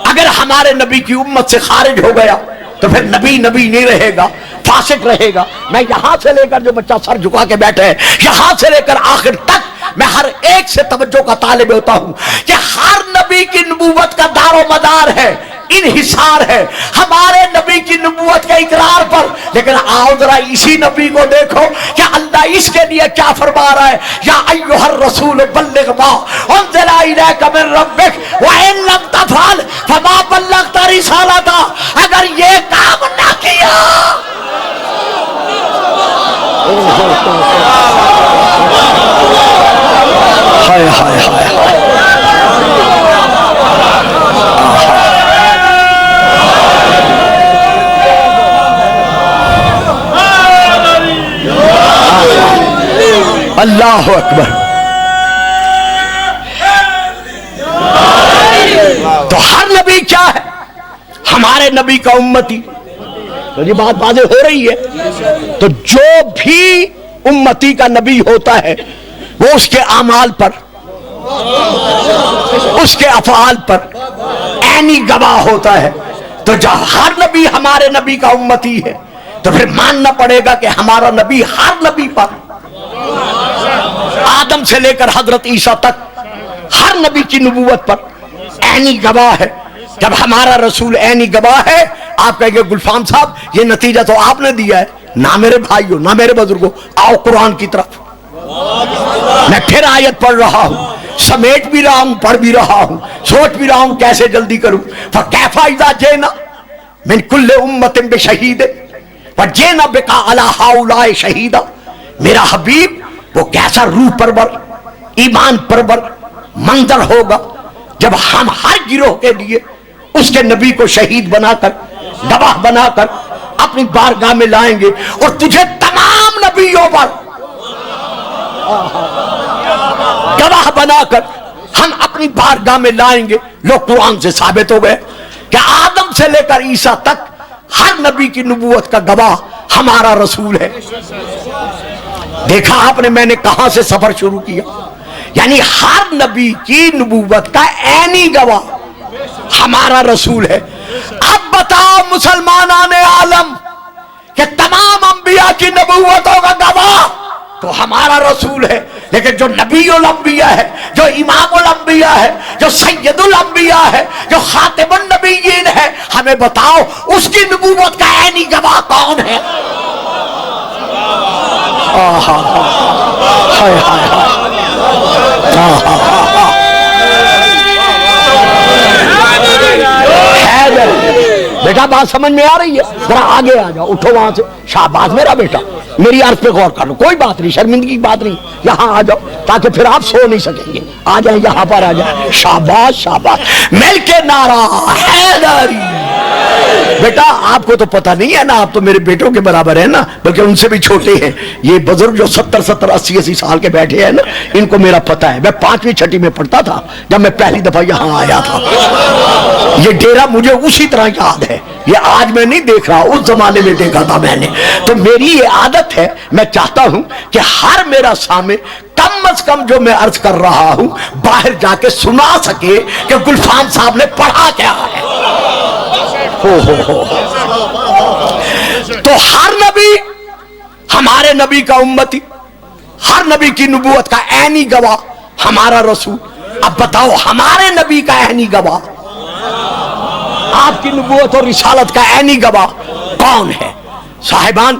اگر ہمارے نبی کی امت سے خارج ہو گیا تو پھر نبی نہیں رہے گا، فاسق رہے گا. میں یہاں سے لے کر جو بچہ سر جھکا کے بیٹھے ہے، یہاں سے لے کر آخر تک میں ہر ایک سے توجہ کا طالب ہوتا ہوں کہ ہر نبی کی نبوت کا دار و مدار ہے، انحصار ہے ہمارے نبی کی نبوت کے اقرار پر. لیکن آؤ ذرا اسی نبی کو دیکھو کہ اللہ اس کے لیے کیا فرما رہا ہے. یا ایھا الرسول بلغ ما انزل الیک من ربک وان لم تفعل فما بلغت رسالتہ. اگر یہ کام نہ کیا ہائے ہائے ہائے ہائے اللہ اکبر. تو ہر نبی کیا ہے؟ ہمارے نبی کا امتی. تو یہ بات واضح ہو رہی ہے. تو جو بھی امتی کا نبی ہوتا ہے وہ اس کے اعمال پر، اس کے افعال پر عینی گواہ ہوتا ہے. تو جب ہر نبی ہمارے نبی کا امتی ہے تو پھر ماننا پڑے گا کہ ہمارا نبی ہر نبی پر، آدم سے لے کر حضرت عیسیٰ تک ہر نبی کی نبوت پر عینی گواہ ہے. جب ہمارا رسول عینی گواہ ہے، آپ کہیں گے گلفام صاحب یہ نتیجہ تو آپ نے دیا ہے. نہ میرے بھائیوں، نہ میرے بزرگوں، آؤ قرآن کی طرف. میں پھر آیت پڑھ رہا ہوں، سمیٹ بھی رہا ہوں، پڑھ بھی رہا ہوں، سوچ بھی رہا ہوں کیسے جلدی کروں. فَكَيْفَ إِذَا جِئْنَا مِنْ كُلِّ أُمَّةٍ بِشَهِيدٍ وَجِئْنَا بِكَ عَلَىٰ هَٰؤُلَاءِ شَهِيدًا. میرا حبیب وہ کیسا روح پرور، ایمان پرور منظر ہوگا جب ہم ہر گروہ کے لیے اس کے نبی کو شہید بنا کر، گواہ بنا کر اپنی بارگاہ میں لائیں گے. اور تجھے تمام نبیوں پر گواہ بنا کر ہم اپنی بارگاہ میں لائیں گے. لوگ قرآن سے ثابت ہو گئے کہ آدم سے لے کر عیسیٰ تک ہر نبی کی نبوت کا گواہ ہمارا رسول ہے. دیکھا آپ نے میں نے کہاں سے سفر شروع کیا؟ یعنی ہر نبی کی نبوت کا عینی گواہ ہمارا رسول ہے. اب بتاؤ مسلمانان عالم کہ تمام انبیاء کی نبوتوں کا گواہ تو ہمارا رسول ہے. لیکن جو نبی الانبیاء ہے، جو امام الانبیاء ہے، جو سید الانبیاء ہے، جو خاتم النبیین ہے، ہمیں بتاؤ اس کی نبوت کا عینی گواہ کون ہے؟ بیٹا بات سمجھ میں آ رہی ہے؟ ذرا آگے آ جاؤ، اٹھو وہاں سے. شاباش میرا بیٹا، میری عرض پہ غور کر لو، کوئی بات نہیں، شرمندگی کی بات نہیں. یہاں آ جاؤ تاکہ پھر آپ سو نہیں سکیں گے. آ جائیں یہاں پر، آ جائیں. شاباش شاباش، مل کے نعرہ حیدری. بیٹا آپ کو تو پتہ نہیں ہے نا، آپ تو میرے بیٹوں کے برابر ہیں نا، بلکہ ان سے بھی چھوٹے ہیں. یہ بزرگ جو 70 80 سال کے بیٹھے ہیں نا، ان کو میرا پتہ ہے. میں 5ویں 6ٹھی میں پڑھتا تھا جب میں پہلی دفعہ یہاں آیا تھا. یہ ڈیرا مجھے اسی طرح یاد ہے. یہ آج میں نہیں دیکھ رہا، اس زمانے میں دیکھا تھا میں نے. تو میری یہ عادت ہے، میں چاہتا ہوں کہ ہر میرا سامنے کم از کم جو میں عرض کر رہا ہوں باہر جا کے سنا سکے کہ گلفام صاحب نے پڑھا کیا ہے. تو ہر نبی ہمارے نبی کا امتی، ہر نبی کی نبوت کا عینی گواہ ہمارا رسول. اب بتاؤ ہمارے نبی کا عینی گواہ، آپ کی نبوت اور رسالت کا عینی گواہ کون ہے؟ صاحبان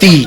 3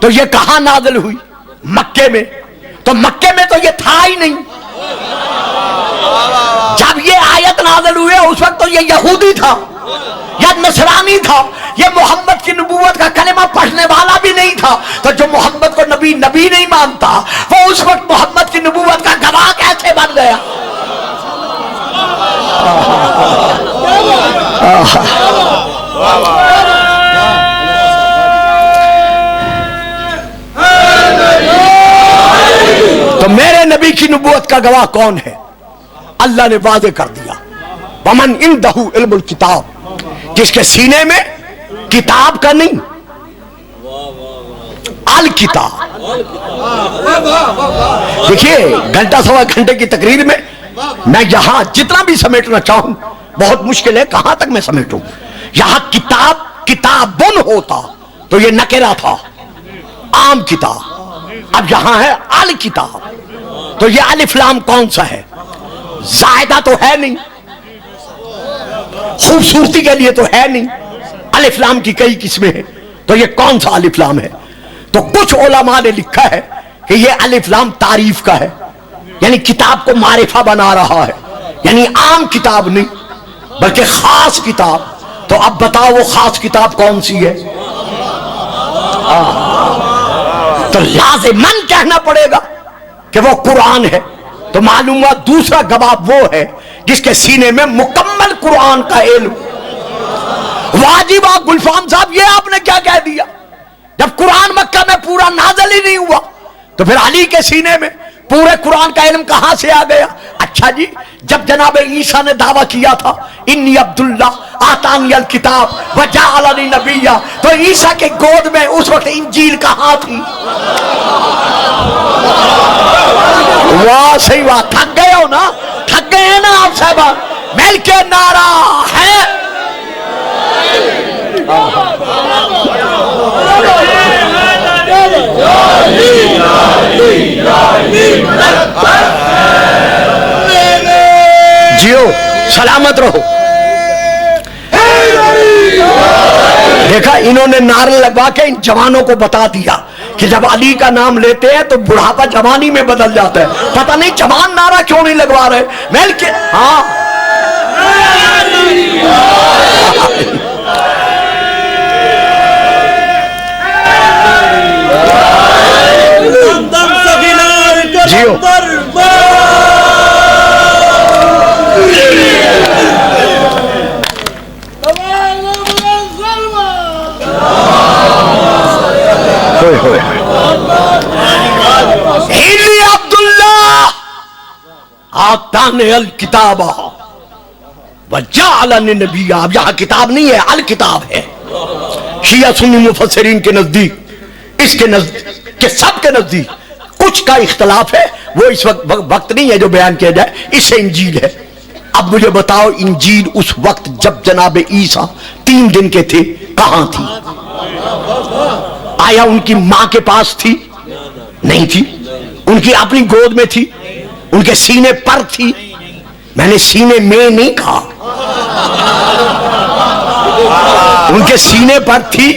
تو یہ کہاں نازل ہوئی؟ مکے میں. تو مکے میں تو یہ تھا ہی نہیں. جب یہ آیت نازل ہوئے اس وقت تو یہ یہودی تھا یا نصرانی تھا. یہ محمد کی نبوت کا کلمہ پڑھنے والا بھی نہیں تھا. تو جو محمد کو نبی نہیں مانتا وہ اس وقت محمد کی نبوت کا گواہ کیسے بن گیا؟ تو میرے نبی کی نبوت کا گواہ کون ہے؟ اللہ نے واضح کر دیا ومن عنده علم الکتاب، جس کے سینے میں کتاب کا نہیں الکتاب. دیکھیے گھنٹہ سوا گھنٹے کی تقریر میں میں یہاں جتنا بھی سمیٹنا چاہوں بہت مشکل ہے. کہاں تک میں سمیٹوں؟ یہاں کتابن ہوتا تو یہ نکرہ تھا، عام کتاب. اب یہاں ہے الکتاب تو یہ الف لام کون سا ہے؟ زائدہ تو ہے نہیں، خوبصورتی کے لیے تو ہے نہیں. الف لام کی کئی قسمیں ہیں تو یہ کون سا الف لام ہے؟ تو کچھ علماء نے لکھا ہے کہ یہ الف لام تعریف کا ہے، یعنی کتاب کو معرفہ بنا رہا ہے، یعنی عام کتاب نہیں بلکہ خاص کتاب. تو اب بتاؤ وہ خاص کتاب کون سی ہے؟ تو لازماً کہنا پڑے گا کہ وہ قرآن ہے. تو معلوم ہوا دوسرا گواہ وہ ہے جس کے سینے میں مکمل قرآن کا علم. واجب گلفام صاحب یہ آپ نے کیا کہہ دیا؟ جب قرآن مکہ میں پورا نازل ہی نہیں ہوا تو پھر علی کے سینے میں پورے قرآن کا علم کہاں سے آ گیا؟ اچھا جی، جب جناب عیسیٰ نے دعویٰ کیا تھا انی عبداللہ آتانی الکتاب وجعلنی نبیہ، تو عیسیٰ کے گود میں اس وقت انجیل کہاں تھی؟ واہ صحیح واہ. تھک گئے ہو نا؟ تھک گئے ہیں نا آپ صاحبہ؟ مل کے نعرہ ہے جیو سلامت رہو. دیکھا انہوں نے نعرہ لگوا کے ان جوانوں کو بتا دیا کہ جب علی کا نام لیتے ہیں تو بڑھاپا جوانی میں بدل جاتا ہے. پتہ نہیں جوان نعرہ کیوں نہیں لگوا رہے؟ مل کے ہاں جیو. عبداللہ آتانی الکتاب وجعلنی نبیہ. اب یہاں کتاب نہیں ہے، الکتاب ہے. شیعہ سنی مفسرین کے نزدیک، اس کے نزدیک کہ سب کے نزدیک کچھ کا اختلاف ہے، وہ اس وقت نہیں ہے جو بیان کیا جائے. اس سے انجیل ہے. اب مجھے بتاؤ انجیل اس وقت جب جناب عیسیٰ 3 دن کے تھے کہاں تھی؟ آیا ان کی ماں کے پاس تھی؟ نہیں تھی. ان کی اپنی گود میں تھی؟ ان کے سینے پر تھی؟ میں نے سینے میں نہیں کہا، ان کے سینے پر تھی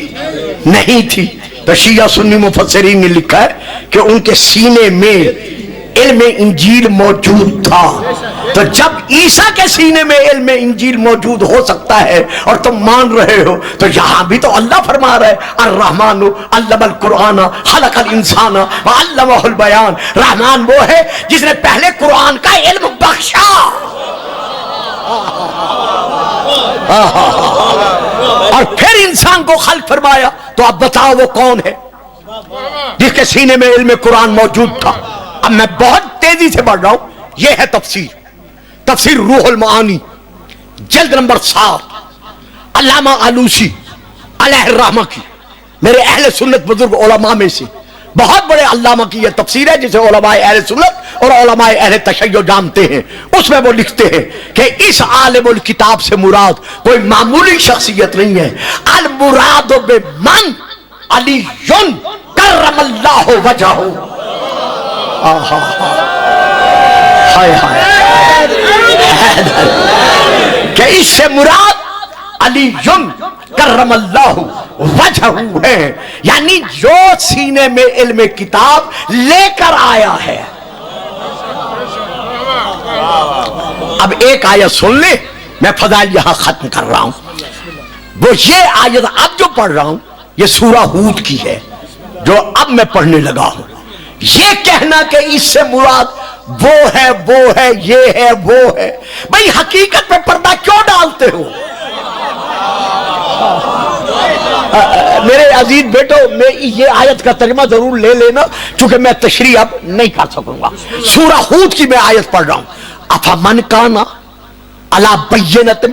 نہیں تھی. تو شیعہ سنی مفسرین نے لکھا ہے کہ ان کے سینے میں علم انجیل موجود تھا. تو جب عیسیٰ کے سینے میں علم انجیل موجود ہو سکتا ہے اور تم مان رہے ہو تو یہاں بھی تو اللہ فرما رہا ہے الرحمن علم القرآن خلق الانسان وعلمہ البیان. رحمان وہ ہے جس نے پہلے قرآن کا علم بخشا اور پھر انسان کو خلق فرمایا. تو اب بتاؤ وہ کون ہے جس کے سینے میں علم قرآن موجود تھا؟ اب میں بہت تیزی سے بڑھ رہا ہوں. یہ ہے تفسیر روح المعانی جلد نمبر 7 علامہ آلوسی علیہ الرحمہ کی، میرے اہل سنت بزرگ علماء میں سے بہت بڑے علامہ کی یہ تفسیر ہے جسے علماء اہل سنت اور علماء اہل تشیع جانتے ہیں. اس میں وہ لکھتے ہیں کہ اس عالم الکتاب سے مراد کوئی معمولی شخصیت نہیں ہے. المراد بمن علی کرم اللہ وجہہ. ہائے ہائے کہ اس سے مراد علی کرم اللہ وجہہ ہے، یعنی جو سینے میں علم کتاب لے کر آیا ہے۔ اب ایک آیت سن لے، میں فضائل یہاں ختم کر رہا ہوں۔ وہ یہ آیت اب جو پڑھ رہا ہوں یہ سورہ ہود کی ہے جو اب میں پڑھنے لگا ہوں۔ یہ کہنا کہ اس سے مراد وہ ہے یہ ہے وہ ہے، بھئی حقیقت پہ پردہ کیوں ڈالتے ہو؟ میرے عزیز بیٹو، میں یہ آیت کا ترجمہ ضرور لے لینا چونکہ میں تشریح اب نہیں کر سکوں گا۔ سورہ ہود کی میں آیت پڑھ رہا ہوں۔ افمن کان علی بینۃ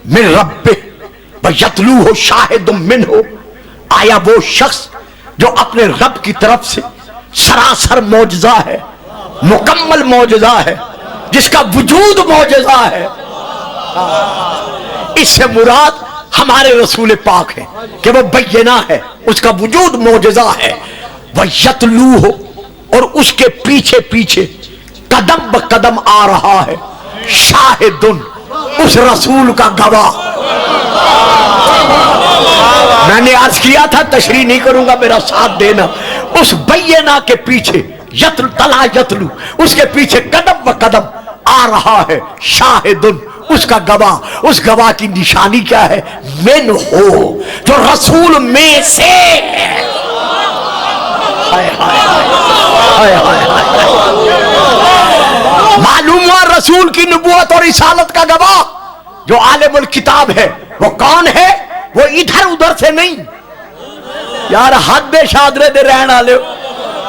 من ربہ ویتلوہ شاہد منہ، آیا وہ شخص جو اپنے رب کی طرف سے سراسر معجزہ ہے، مکمل معجزہ ہے، جس کا وجود معجزہ ہے۔ اس سے مراد ہمارے رسول پاک ہے کہ وہ بینہ ہے، اس کا وجود معجزہ ہے۔ وَيَتْلُوهُ، اور اس کے پیچھے پیچھے قدم بقدم آ رہا ہے شاہدن، اس رسول کا گواہ۔ میں نے عرض کیا تھا تشریح نہیں کروں گا، میرا ساتھ دینا۔ اس بینہ کے پیچھے تلا یتلو، اس کے پیچھے قدم بقدم آ رہا ہے شاہدن، اس کا گواہ۔ اس گواہ کی نشانی کیا ہے؟ من ہو، جو رسول میں سے ہے۔ معلوم ہوا رسول کی نبوت اور رسالت کا گواہ جو عالم الکتاب ہے وہ کون ہے؟ وہ ادھر ادھر سے نہیں۔ یار حد شادرے دے رہن والے ہو،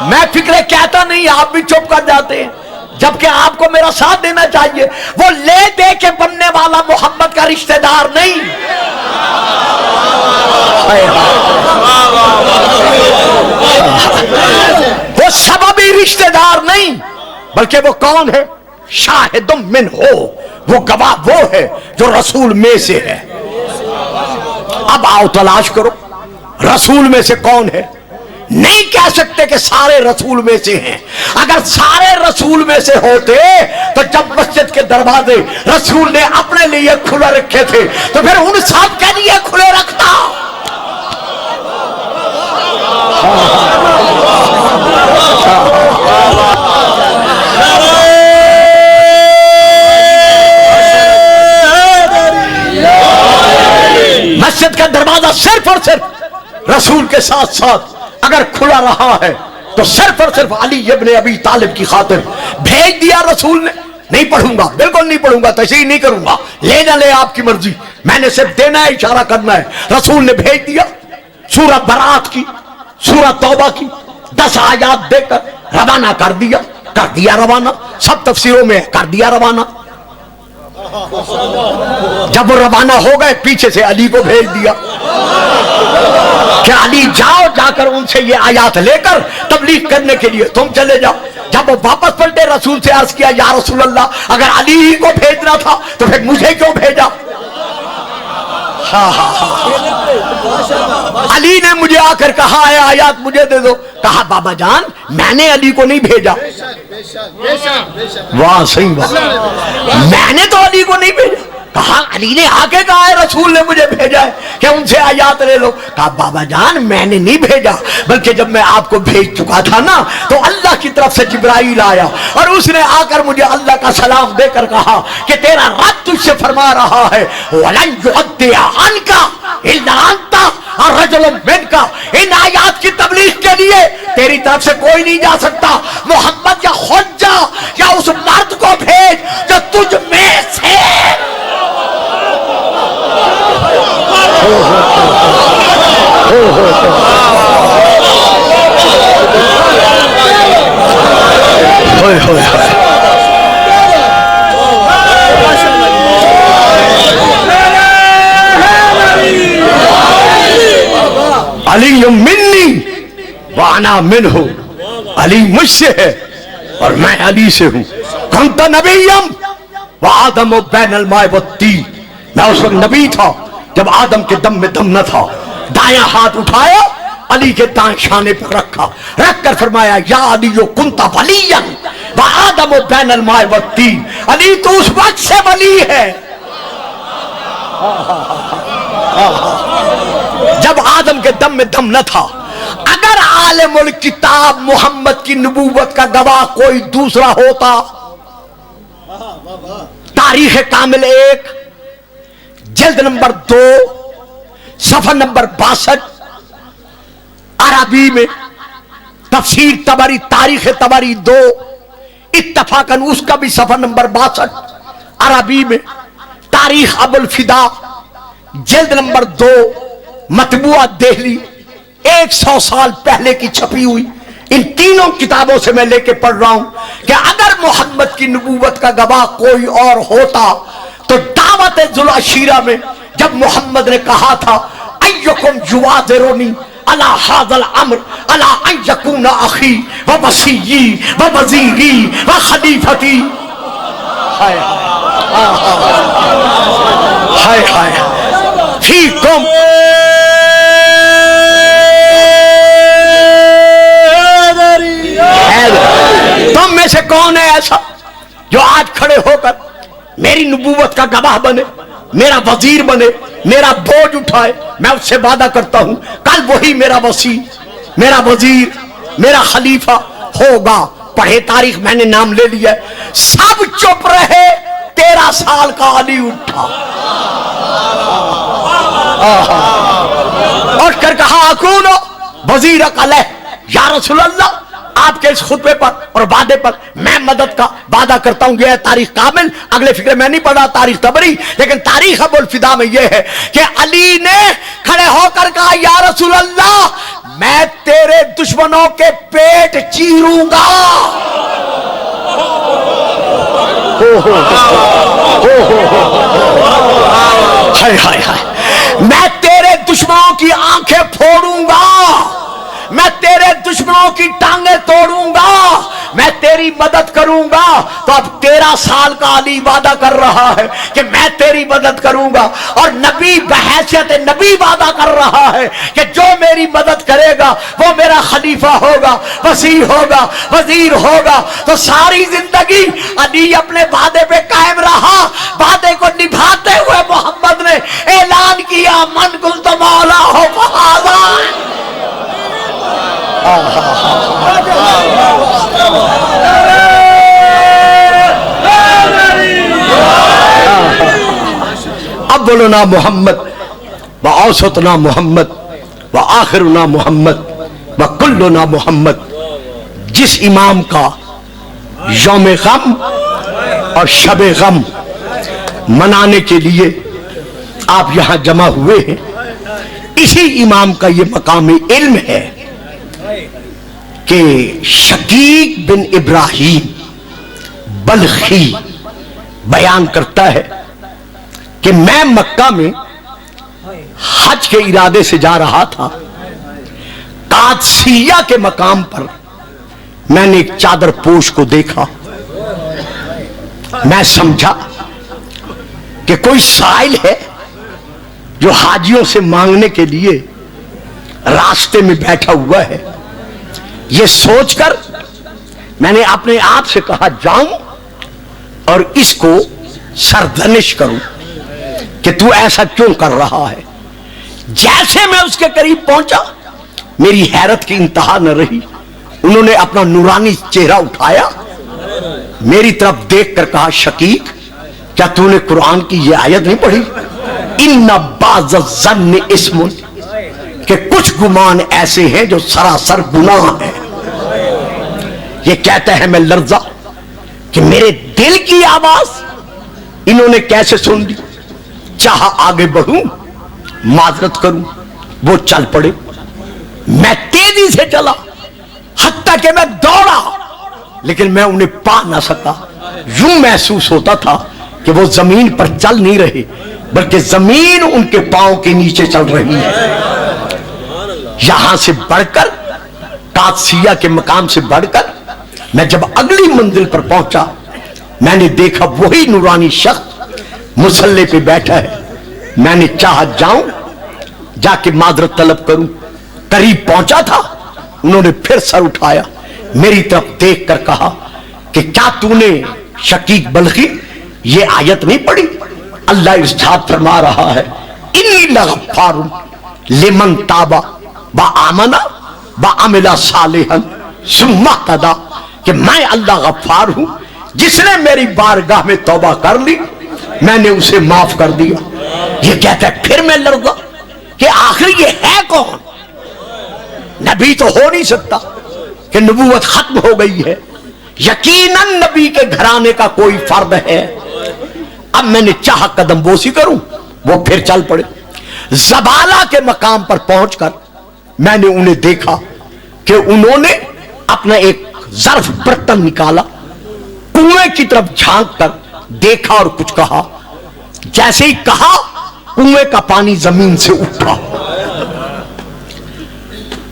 میں فکرے کہتا نہیں، آپ بھی چپ کر جاتے ہیں، جبکہ آپ کو میرا ساتھ دینا چاہیے۔ وہ لے دے کے بننے والا محمد کا رشتہ دار نہیں، وہ سببی رشتہ دار نہیں، بلکہ وہ کون ہے؟ شاہد من ہو، وہ گواہ وہ ہے جو رسول میں سے ہے۔ اب آؤ تلاش کرو رسول میں سے کون ہے۔ نہیں کہہ سکتے کہ سارے رسول میں سے ہیں۔ اگر سارے رسول میں سے ہوتے تو جب مسجد کے دروازے رسول نے اپنے لیے کھلے رکھے تھے تو پھر ان سب کے لیے کھلے رکھتا۔ مسجد کا دروازہ صرف اور صرف رسول کے ساتھ ساتھ اگر کھلا رہا ہے تو صرف اور صرف علی ابن ابی طالب کی خاطر بھیج دیا رسول نے۔ نہیں پڑھوں گا، بالکل نہیں پڑھوں گا، تشریح نہیں کروں گا، لے نہ لے آپ کی مرضی، میں نے صرف دینا ہے، اشارہ کرنا ہے۔ رسول نے بھیج دیا، سورہ برات کی، سورہ توبہ کی 10 آیات دے کر روانہ کر دیا روانہ، سب تفسیروں میں کر دیا روانہ۔ جب وہ روانہ ہو گئے پیچھے سے علی کو بھیج دیا کہ علی جاؤ، جا کر ان سے یہ آیات لے کر تبلیغ کرنے کے لیے تم چلے جاؤ۔ جب وہ واپس پلٹے رسول سے عرض کیا یا رسول اللہ اگر علی ہی کو بھیجنا تھا تو پھر مجھے کیوں بھیجا؟ علی نے مجھے آ کر کہا ہے آیات مجھے دے دو۔ کہا بابا جان میں نے علی کو نہیں بھیجا۔ واہ صحیح بات، میں نے تو علی کو نہیں بھیجا۔ کہا علی نے آ کے کہا ہے رسول نے مجھے بھیجا ہے کہ ان سے آیات لے لو۔ کہا بابا جان میں نے نہیں بھیجا، بلکہ جب میں آپ کو بھیج چکا تھا نا تو اللہ کی طرف سے جبرائیل آیا اور اس نے آ کر مجھے اللہ کا سلام دے کر کہا کہ تیرا رب تجھ سے فرما رہا ہے وَلَنْ يُعَدِّيَ عَنْكَ إِلَّا أَنْتَ الرَّجُلُ مِنْكَ، ان آیات کی تبلیغ کے لیے تیری طرف سے کوئی نہیں جا سکتا۔ محمد یا خود جا یا اس مرد کو بھیج جو تجھ میں سے۔ علی منی وانا منہ، علی مجھ سے ہے اور میں علی سے ہوں۔ کنت نبیم وآدم بین الماء والطین، میں اس وقت نبی تھا جب آدم کے دم میں دم نہ تھا۔ دایاں ہاتھ اٹھایا علی کے دائیں شانے پر رکھا، رکھ کر فرمایا یا علی کنت ولیا وآدم بین الماء والطین، علی تو اس وقت سے ولی ہے۔ جب آدم کے دم میں دم نہ تھا، اگر عالم الکتاب محمد کی نبوت کا گواہ کوئی دوسرا ہوتا، تاریخ کامل 1 جلد نمبر 2 صفحہ نمبر 62 عربی میں تفسیر طبری تاریخ طبری 2 اتفاقاً اس کا بھی صفحہ نمبر 62 عربی میں، تاریخ ابو الفدا جلد نمبر 2 مطبوعہ دہلی 100 سال پہلے کی چھپی ہوئی، ان تینوں کتابوں سے میں لے کے پڑھ رہا ہوں کہ اگر محمد کی نبوت کا گواہ کوئی اور ہوتا تو دعوت ذوالعشیرہ میں جب محمد نے کہا تھا ایکم یوازرونی علی ھذا الامر علی ان یکون اخی و وصیی و وزیری و خلیفتی، ہائے ہائے ہائے فیکم تم میں سے کون ہے ایسا جو آج کھڑے ہو کر میری نبوت کا گواہ بنے، میرا وزیر بنے، میرا بوجھ اٹھائے؟ میں اس سے وعدہ کرتا ہوں کل وہی میرا وزیر، میرا وزیر، میرا خلیفہ ہوگا۔ پڑھے تاریخ، میں نے نام لے لیا ہے، سب چپ رہے، 13 سال کا علی اٹھا اٹھ کر کہا اکون وزیرک علیہ، یا رسول اللہ آپ کے اس خطبے پر اور وعدے پر میں مدد کا وعدہ کرتا ہوں۔ یہ ہے تاریخ کامل، اگلے فکرے میں نہیں پڑھا تاریخ طبری، لیکن تاریخ ابو الفدا میں یہ ہے کہ علی نے کھڑے ہو کر کہا یا رسول اللہ میں تیرے دشمنوں کے پیٹ چیروں گا، ہائے ہائے ہائے، میں تیرے دشمنوں کی آنکھیں پھوڑوں گا، میں تیرے دشمنوں کی ٹانگیں توڑوں گا، میں تیری مدد کروں گا۔ تو اب 13 سال کا علی وعدہ کر رہا ہے کہ میں تیری مدد کروں گا، اور نبی بحیثیت نبی وعدہ کر رہا ہے کہ جو میری مدد کرے گا وہ میرا خلیفہ ہوگا، وزیر ہوگا، وزیر ہوگا۔ تو ساری زندگی علی اپنے وعدے پہ قائم رہا، وعدے کو نبھاتے ہوئے محمد نے اعلان کیا من کنت مولا ہو فہذا۔ اولنا محمد و اوسطنا محمد و آخرنا محمد و کلنا محمد۔ جس امام کا یوم غم اور شب غم منانے کے لیے آپ یہاں جمع ہوئے ہیں، اسی امام کا یہ مقام علم ہے کہ شقیق بن ابراہیم بلخی بیان کرتا ہے کہ میں مکہ میں حج کے ارادے سے جا رہا تھا، قادسیہ کے مقام پر میں نے ایک چادر پوش کو دیکھا، میں سمجھا کہ کوئی سائل ہے جو حاجیوں سے مانگنے کے لیے راستے میں بیٹھا ہوا ہے۔ یہ سوچ کر میں نے اپنے آپ سے کہا جاؤں اور اس کو سرزنش کروں کہ تو ایسا کیوں کر رہا ہے۔ جیسے میں اس کے قریب پہنچا میری حیرت کی انتہا نہ رہی، انہوں نے اپنا نورانی چہرہ اٹھایا، میری طرف دیکھ کر کہا شقیق کیا تو نے قرآن کی یہ آیت نہیں پڑھی ان بعض الظن اسم، کہ کچھ گمان ایسے ہیں جو سراسر گناہ ہیں۔ یہ کہتا ہے میں لرزا کہ میرے دل کی آواز انہوں نے کیسے سن لی، چاہا آگے بڑھوں معذرت کروں، وہ چل پڑے، میں تیزی سے چلا حتیٰ کہ میں دوڑا لیکن میں انہیں پا نہ سکا۔ یوں محسوس ہوتا تھا کہ وہ زمین پر چل نہیں رہے بلکہ زمین ان کے پاؤں کے نیچے چل رہی ہے۔ یہاں سے بڑھ کر قادسیہ کے مقام سے بڑھ کر میں جب اگلی منزل پر پہنچا میں نے دیکھا وہی نورانی شخص مصلی پہ بیٹھا ہے۔ میں نے چاہا جاؤں جا کے معذرت طلب کروں، قریب پہنچا تھا انہوں نے پھر سر اٹھایا، میری طرف دیکھ کر کہا کہ کیا تو نے شقیق بلخی یہ آیت نہیں پڑھی؟ اللہ ارشاد فرما رہا ہے انی لغفار لمن تابا با آمنا با عملا صالحا ثم اہتدی، کہ میں اللہ غفار ہوں، جس نے میری بارگاہ میں توبہ کر لی میں نے اسے معاف کر دیا۔ یہ کہتا ہے پھر میں لڑا کہ آخر یہ ہے کون؟ نبی تو ہو نہیں سکتا کہ نبوت ختم ہو گئی ہے، یقیناً نبی کے گھرانے کا کوئی فرد ہے۔ اب میں نے چاہا قدم بوسی کروں، وہ پھر چل پڑے۔ زبالہ کے مقام پر پہنچ کر میں نے انہیں دیکھا کہ انہوں نے اپنا ایک ظرف برتن نکالا، کنویں کی طرف جھانک کر دیکھا اور کچھ کہا۔ جیسے ہی کہا کنویں کا پانی زمین سے اٹھا،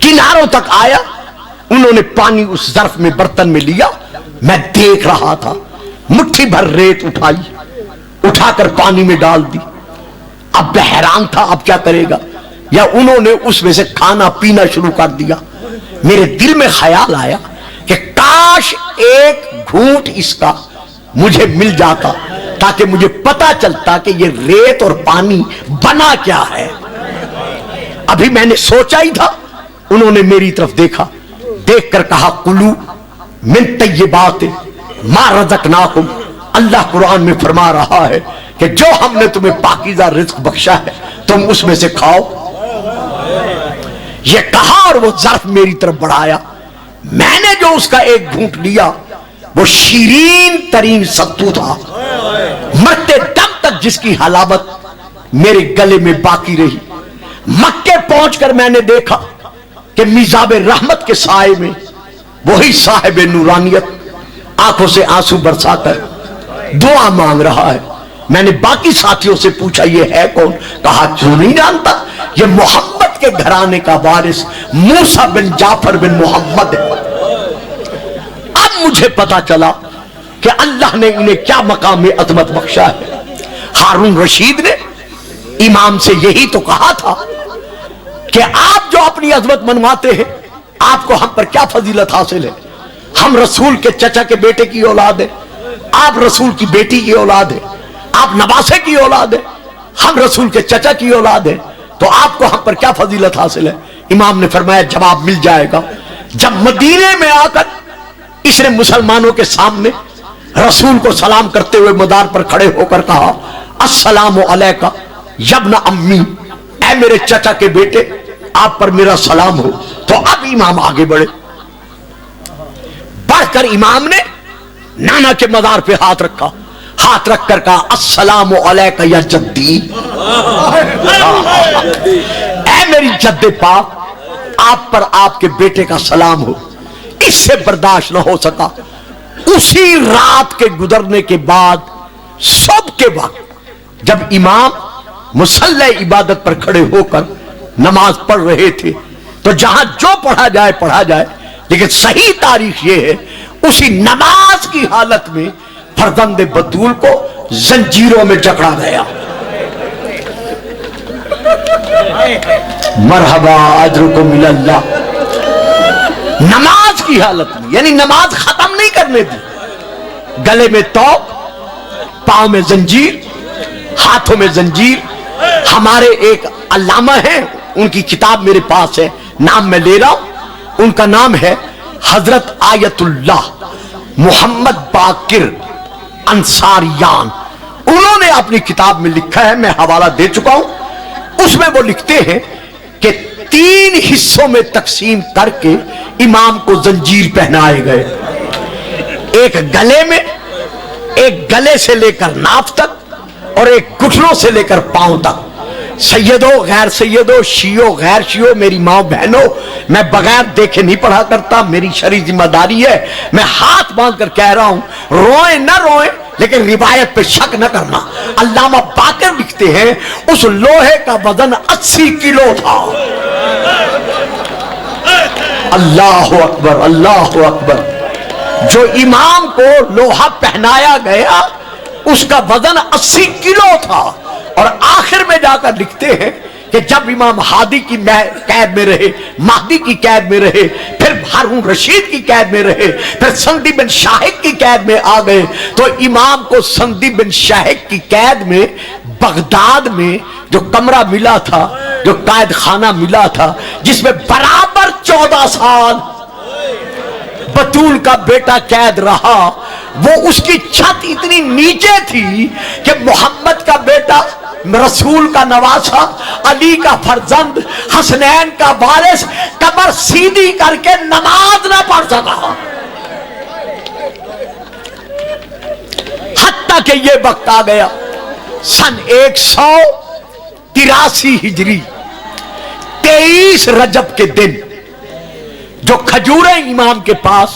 کناروں تک آیا، انہوں نے پانی اس ظرف میں برتن میں لیا، میں دیکھ رہا تھا، مٹھی بھر ریت اٹھائی، اٹھا کر پانی میں ڈال دی۔ اب میں حیران تھا اب کیا کرے گا، یا انہوں نے اس میں سے کھانا پینا شروع کر دیا۔ میرے دل میں خیال آیا کہ کاش ایک گھونٹ اس کا مجھے مل جاتا تاکہ مجھے پتا چلتا کہ یہ ریت اور پانی بنا کیا ہے۔ ابھی میں نے سوچا ہی تھا، انہوں نے میری طرف دیکھا، دیکھ کر کہا کلو من طیبات ما رزقناکم۔ اللہ قرآن میں فرما رہا ہے کہ جو ہم نے تمہیں پاکیزہ رزق بخشا ہے تم اس میں سے کھاؤ۔ یہ کہا اور وہ ظرف میری طرف بڑھایا، میں نے جو اس کا ایک گھونٹ لیا وہ شیرین ترین ستو تھا، مرتے دم تک جس کی حلاوت میرے گلے میں باقی رہی۔ مکے پہنچ کر میں نے دیکھا کہ میزاب رحمت کے سائے میں وہی صاحب نورانیت آنکھوں سے آنسو برسا کر دعا مانگ رہا ہے۔ میں نے باقی ساتھیوں سے پوچھا یہ ہے کون؟ کہا کیوں نہیں جانتا، یہ محمد کے گھرانے کا وارث موسیٰ بن جعفر بن محمد ہے۔ اب مجھے پتا چلا کہ اللہ نے انہیں کیا مقام عظمت بخشا ہے۔ ہارون رشید نے امام سے یہی تو کہا تھا کہ آپ جو اپنی عظمت منواتے ہیں آپ کو ہم پر کیا فضیلت حاصل ہے؟ ہم رسول کے چچا کے بیٹے کی اولاد ہے، آپ رسول کی بیٹی کی اولاد ہے، آپ نواسے کی اولاد ہے، ہم رسول کے چچا کی اولاد ہے، تو آپ کو ہم پر کیا فضیلت حاصل ہے؟ امام نے فرمایا جواب مل جائے گا۔ جب مدینے میں آ کر اس نے مسلمانوں کے سامنے رسول کو سلام کرتے ہوئے مدار پر کھڑے ہو کر کہا السلام علیکہ یبن امی، اے میرے چچا کے بیٹے آپ پر میرا سلام ہو، تو اب امام آگے بڑھے۔ بڑھ کر امام نے نانا کے مزار پہ ہاتھ رکھا، ہاتھ رکھ کر کہا السلام علیکہ یا جدی، اے میری جد پاک آپ پر آپ کے بیٹے کا سلام ہو۔ اس سے برداشت نہ ہو سکا۔ اسی رات کے گزرنے کے بعد صبح کے وقت جب امام مصلی عبادت پر کھڑے ہو کر نماز پڑھ رہے تھے تو جہاں جو پڑھا جائے لیکن صحیح تاریخ یہ ہے اسی نماز کی حالت میں فرزند بطول کو زنجیروں میں جکڑا گیا۔ مرحبا اجرکم من اللہ، نماز کی حالت میں، یعنی نماز ختم نہیں کرنے دی، گلے میں توق، پاؤں میں زنجیر، ہاتھوں میں زنجیر۔ ہمارے ایک علامہ ہیں، ان کی کتاب میرے پاس ہے، نام میں لے رہا ہوں، ان کا نام ہے حضرت آیت اللہ محمد باقر انصاریان۔ انہوں نے اپنی کتاب میں لکھا ہے، میں حوالہ دے چکا ہوں، اس میں وہ لکھتے ہیں کہ 3 حصوں میں تقسیم کر کے امام کو زنجیر پہنائے گئے، ایک گلے میں، ایک گلے سے لے کر ناف تک، اور ایک گھٹنوں سے لے کر پاؤں تک۔ سیدو غیر سیدو، شیعو غیر شیعو، میری ماں بہنوں، میں بغیر دیکھے نہیں پڑھا کرتا، میری شرعی ذمہ داری ہے، میں ہاتھ باندھ کر کہہ رہا ہوں، روئیں نہ روئیں لیکن روایت پہ شک نہ کرنا۔ علامہ باقر لکھتے ہیں اس لوہے کا وزن 80 کلو تھا۔ اللہ اکبر، اللہ اکبر۔ جو امام کو لوہا پہنایا گیا اس کا وزن 80 کلو تھا، اور آخر میں جا کر لکھتے ہیں کہ جب امام ہادی کی قید میں رہے، مہدی کی قید میں رہے، پھر ہارون رشید کی قید میں رہے، پھر سندی بن شاہد کی قید میں آ گئے، تو امام کو سندی بن شاہد کی قید میں بغداد میں جو کمرہ ملا تھا، جو قید خانہ ملا تھا، جس میں برابر 14 سال بطول کا بیٹا قید رہا، وہ اس کی چھت اتنی نیچے تھی کہ محمد کا بیٹا، رسول کا نواسا، علی کا فرزند، حسنین کا وارث کمر سیدھی کر کے نماز نہ پڑھ سکا، حتیٰ کہ یہ وقت آ گیا سن 183 ہجری 23 رجب کے دن جو کھجوریں امام کے پاس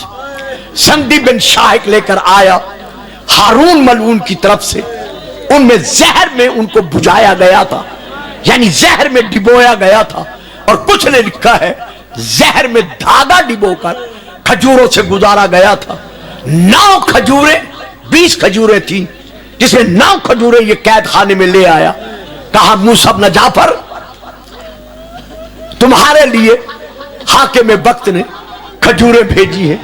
سندی بن شاہق لے کر آیا ہارون ملعون کی طرف سے، ان میں زہر میں ان کو بجھایا گیا تھا، یعنی زہر میں ڈبویا گیا تھا، اور کچھ نے لکھا ہے زہر میں دھاگا ڈبو کر کھجوروں سے گزارا گیا تھا۔ 9 کھجوریں، 20 کھجوریں تھیں، جس میں 9 کھجوریں یہ قید خانے میں لے آیا، کہا موسیٰ بن جعفر تمہارے لیے حاکم وقت نے کھجوریں بھیجی ہیں،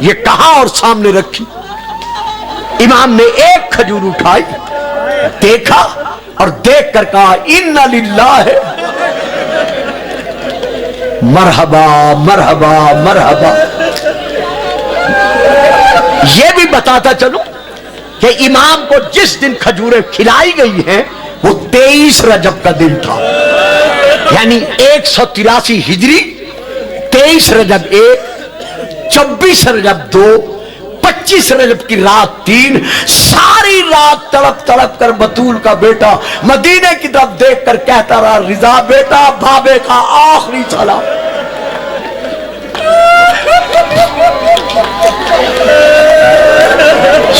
یہ کہا اور سامنے رکھی۔ امام نے ایک کھجور اٹھائی، دیکھا اور دیکھ کر کہا اِنَّ لِلَّهِ مرحبا مرحبا مرحبا۔ یہ بھی بتاتا چلوں کہ امام کو جس دن کھجوریں کھلائی گئی ہیں وہ 23 رجب کا دن تھا، یعنی 183 ہجری 23 رجب 1، 24 رجب 2، 25 رجب کی رات 3، ساری رات تڑپ تڑپ کر بطول کا بیٹا مدینے کی طرف دیکھ کر کہتا رہا رضا بیٹا بابے کا آخری سلام۔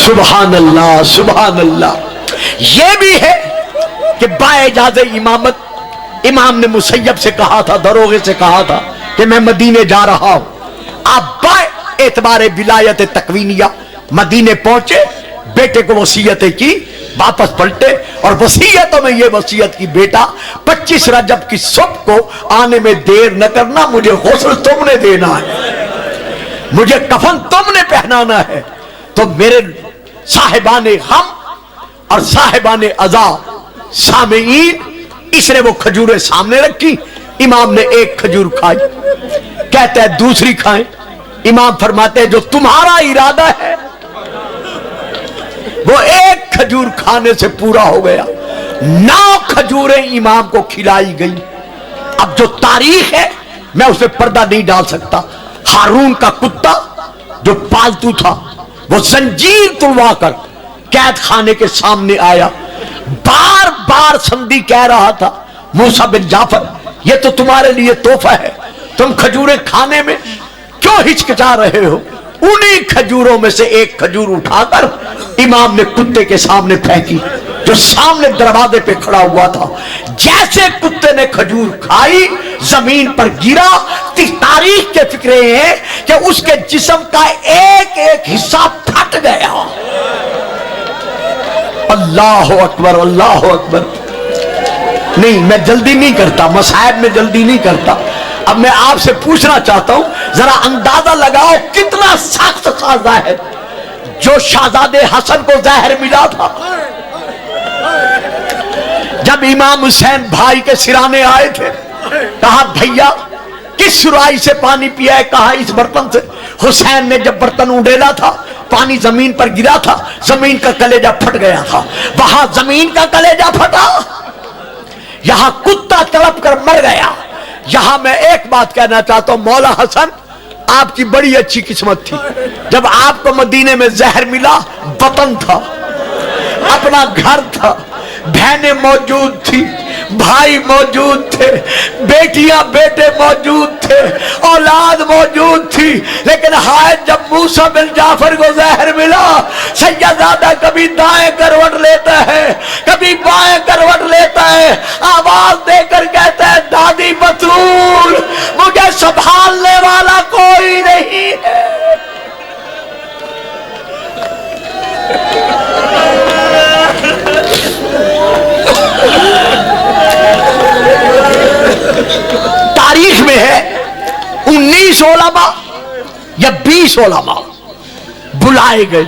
سبحان اللہ سبحان اللہ۔ یہ بھی ہے کہ باعجاز امامت امام نے مسیب سے کہا تھا، دروغے سے کہا تھا کہ میں مدینے جا رہا ہوں۔ آپ با اعتبار ولایت تکوینیہ مدینے پہنچے، بیٹے کو وصیتیں کی، واپس پلٹے اور وصیتوں میں یہ وصیت کی بیٹا 25 رجب کی صبح کو آنے میں دیر نہ کرنا، مجھے غسل تم نے دینا ہے، مجھے کفن تم نے پہنانا ہے۔ تو میرے صاحبان غم اور صاحبان عزا سامعین، اس نے وہ کھجوریں سامنے رکھی، امام نے ایک کھجور کھائی، کہتا ہے دوسری کھائیں، امام فرماتے ہیں جو تمہارا ارادہ ہے وہ ایک کھجور کھانے سے پورا ہو گیا۔ 9 کھجوریں امام کو کھلائی گئی۔ اب جو تاریخ ہے میں اسے پردہ نہیں ڈال سکتا۔ ہارون کا کتا جو پالتو تھا وہ زنجیر تلوا کر قید خانے کے سامنے آیا، بار بار سندی کہہ رہا تھا موسیٰ بن جعفر یہ تو تمہارے لیے تحفہ ہے، تم کھجوریں کھانے میں کیوں ہچکچا رہے ہو؟ انہی کھجوروں میں سے ایک کھجور اٹھا کر امام نے کتے کے سامنے پھینکی جو سامنے دروازے پہ کھڑا ہوا تھا۔ جیسے کتے نے کھجور کھائی زمین پر گرا، تاریخ کے فکرے ہیں کہ اس کے جسم کا ایک ایک حصہ پھٹ گیا۔ اللہ اکبر اللہ اکبر۔ نہیں میں جلدی نہیں کرتا، مصائب میں جلدی نہیں کرتا۔ اب میں آپ سے پوچھنا چاہتا ہوں ذرا اندازہ لگاؤ کتنا سخت سزا ہے جو شہزادے حسن کو زہر ملا تھا۔ جب امام حسین بھائی کے سرانے آئے تھے کہا بھیا کس سرائی سے پانی پیا ہے؟ کہا اس برتن سے۔ حسین نے جب برتن اونڈیلا تھا پانی زمین پر گرا تھا، زمین کا کلیجہ پھٹ گیا تھا، وہاں زمین کا کلیجہ پھٹا، یہاں کتا تڑپ کر مر گیا۔ یہاں میں ایک بات کہنا چاہتا ہوں، مولا حسن آپ کی بڑی اچھی قسمت تھی، جب آپ کو مدینے میں زہر ملا وطن تھا، اپنا گھر تھا، بہنیں موجود تھی، بھائی موجود تھے، بیٹیاں بیٹے موجود تھے، اولاد موجود تھی، لیکن ہائے جب موسیٰ بن جعفر کو زہر ملا سیدزادہ کبھی دائیں کروٹ لیتا ہے کبھی بائیں کروٹ لیتا ہے، آواز دے کر کہتا ہے دادی بطول مجھے سنبھالنے والا کوئی نہیں ہے۔ تاریخ میں ہے 19 علماء یا 20 علماء بلائے گئے،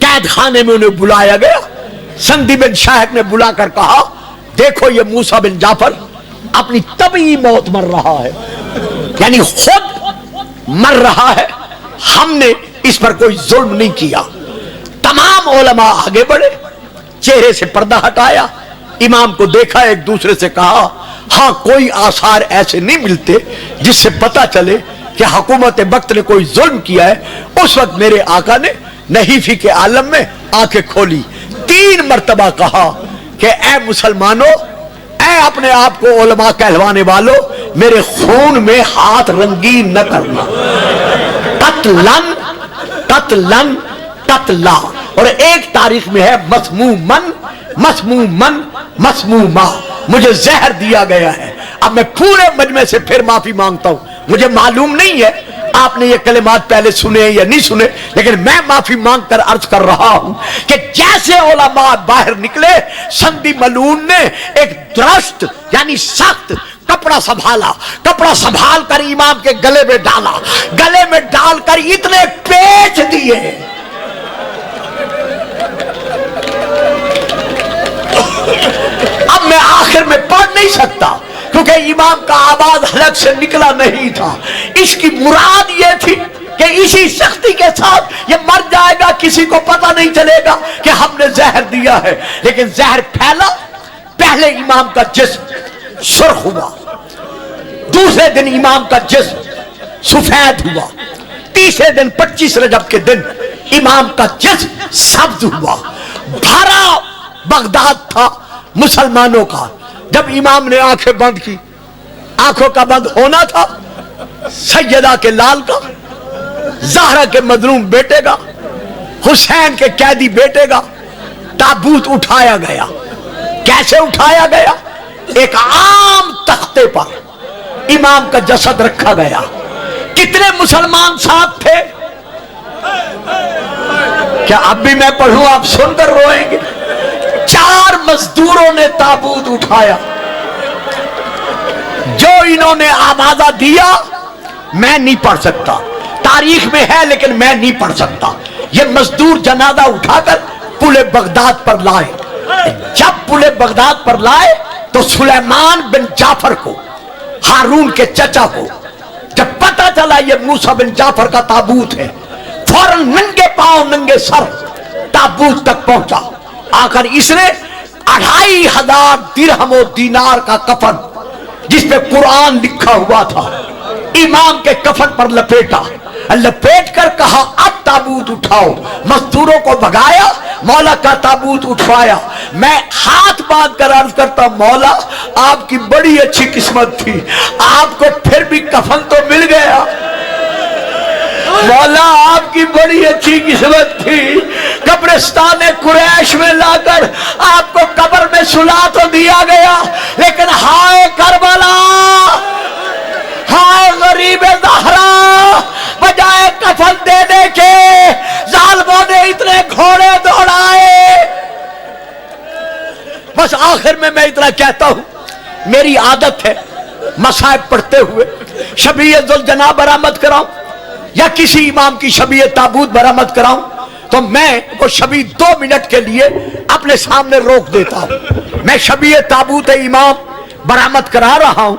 قید خانے میں انہیں بلایا گیا۔ سندی بن شاہق نے بلا کر کہا دیکھو یہ موسیٰ بن جعفر اپنی طبعی موت مر رہا ہے، یعنی خود مر رہا ہے، ہم نے اس پر کوئی ظلم نہیں کیا۔ تمام علماء آگے بڑھے، چہرے سے پردہ ہٹایا، امام کو دیکھا، ایک دوسرے سے کہا ہاں کوئی آثار ایسے نہیں ملتے جس سے پتا چلے کہ حکومت وقت نے کوئی ظلم کیا ہے۔ اس وقت میرے آقا نے نحیفی کے عالم میں آنکھیں کھولی، 3 مرتبہ کہا کہ اے مسلمانوں، اے اپنے آپ کو علماء کہلوانے والوں، میرے خون میں ہاتھ رنگین نہ کرنا، قتلن قتلن قتلا، اور ایک تاریخ میں ہے مسمومن مسمومن مسموما، مجھے زہر دیا گیا ہے۔ اب میں پورے مجمع سے پھر معافی مانگتا ہوں، مجھے معلوم نہیں ہے آپ نے یہ کلمات پہلے سنے یا نہیں سنے، لیکن میں معافی مانگ کر عرض کر رہا ہوں کہ جیسے علماء باہر نکلے، سندی ملعون نے ایک درست یعنی سخت کپڑا سنبھالا، کپڑا سنبھال کر امام کے گلے میں ڈالا، گلے میں ڈال کر اتنے پیچ دیے، اب میں آخر میں پڑھ نہیں سکتا کیونکہ امام کا آواز حلق سے نکلا نہیں تھا۔ اس کی مراد یہ تھی کہ اسی سختی کے ساتھ یہ مر جائے گا، کسی کو پتہ نہیں چلے گا کہ ہم نے زہر دیا ہے، لیکن زہر پھیلا۔ پہلے امام کا جسم سرخ ہوا، دوسرے دن امام کا جسم سفید ہوا، تیسرے دن 25 رجب کے دن امام کا جسم سبز ہوا۔ بھرا بغداد تھا مسلمانوں کا۔ جب امام نے آنکھیں بند کی، آنکھوں کا بند ہونا تھا سیدہ کے لال کا، زہرا کے مظلوم بیٹے کا، حسین کے قیدی بیٹے کا تابوت اٹھایا گیا۔ کیسے اٹھایا گیا؟ ایک عام تختے پر امام کا جسد رکھا گیا۔ کتنے مسلمان ساتھ تھے؟ کیا اب بھی میں پڑھوں آپ سن کر روئیں گے؟ 4 مزدوروں نے تابوت اٹھایا۔ جو انہوں نے آوازہ دیا میں نہیں پڑھ سکتا، تاریخ میں ہے لیکن میں نہیں پڑھ سکتا۔ یہ مزدور جنازہ اٹھا کر پل بغداد پر لائے۔ جب پل بغداد پر لائے تو سلیمان بن جعفر کو، ہارون کے چچا کو، جب پتہ چلا یہ موسیٰ بن جعفر کا تابوت ہے، فوراً ننگے پاؤں ننگے سر تابوت تک پہنچا۔ آ کر اس نے 2500 درہم و دینار کا کفن جس پہ قرآن لکھا ہوا تھا امام کے کفن پر لپیٹا، لپیٹ کر کہا اب تابوت اٹھاؤ۔ مزدوروں کو بھگایا، مولا کا تابوت اٹھوایا۔ میں ہاتھ باندھ کر عرض کرتا مولا آپ کی بڑی اچھی قسمت تھی، آپ کو پھر بھی کفن تو مل گیا۔ مولا آپ کی بڑی اچھی قسمت تھی، قبرستان قریش میں لا کر آپ کو قبر میں سلا تو دیا گیا، لیکن ہائے کربلا، ہائے غریب زہرا، بجائے کفن دینے کے ظالموں نے اتنے گھوڑے دوڑائے۔ بس آخر میں اتنا کہتا ہوں، میری عادت ہے مصائب پڑھتے ہوئے شبیہ ذوالجناح برآمد کراؤں یا کسی امام کی شبیہ تابوت برآمد کراؤں تو میں وہ شبیہ 2 منٹ کے لیے اپنے سامنے روک دیتا ہوں۔ میں شبیہ تابوت امام برآمد کرا رہا ہوں،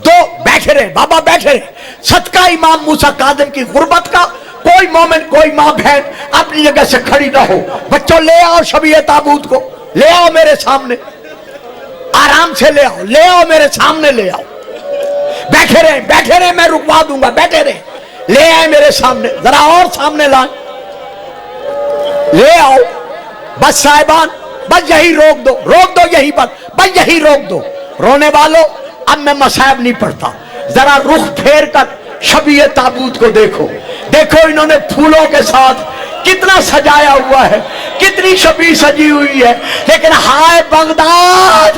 2 بیٹھے رہے، بابا بیٹھے رہے، صدقہ امام موسیٰ کاظم کی غربت کا کوئی مومن کوئی ماں بہن اپنی جگہ سے کھڑی نہ ہو۔ بچوں لے آؤ شبیہ تابوت کو، لے آؤ میرے سامنے، آرام سے لے آؤ میرے سامنے لے آؤ۔ بیٹھے رہے، میں رکوا دوں گا، بیٹھے رہے، لے آئے میرے سامنے، ذرا اور سامنے لائیں، لے آؤ۔ بس صاحبان، بس یہی روک دو یہی پر، بس یہی روک دو۔ رونے والوں اب میں مصائب نہیں پڑھتا، ذرا رخ پھیر کر شبیہ تابوت کو دیکھو انہوں نے پھولوں کے ساتھ کتنا سجایا ہوا ہے، کتنی شبیہ سجی ہوئی ہے، لیکن ہائے بغداد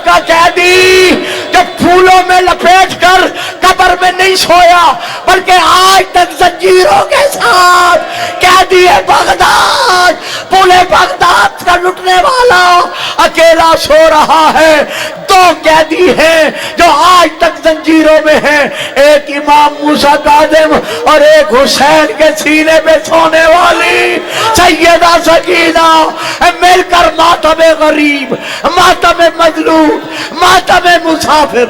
کا قیدی جو پھولوں میں لپیٹ کر قبر میں نہیں سویا بلکہ آج تک زنجیروں کے ساتھ قیدی ہے بغداد، پل بغداد کا لٹنے والا اکیلا سو رہا ہے۔ 2 قیدی ہیں جو آج تک زنجیروں میں میں ہیں، ایک امام موسیٰ کاظم اور ایک حسین کے سینے پہ سونے والی سیدہ سکینہ، مل کر ماتم غریب، ماتم مظلوم، ماتم مسافر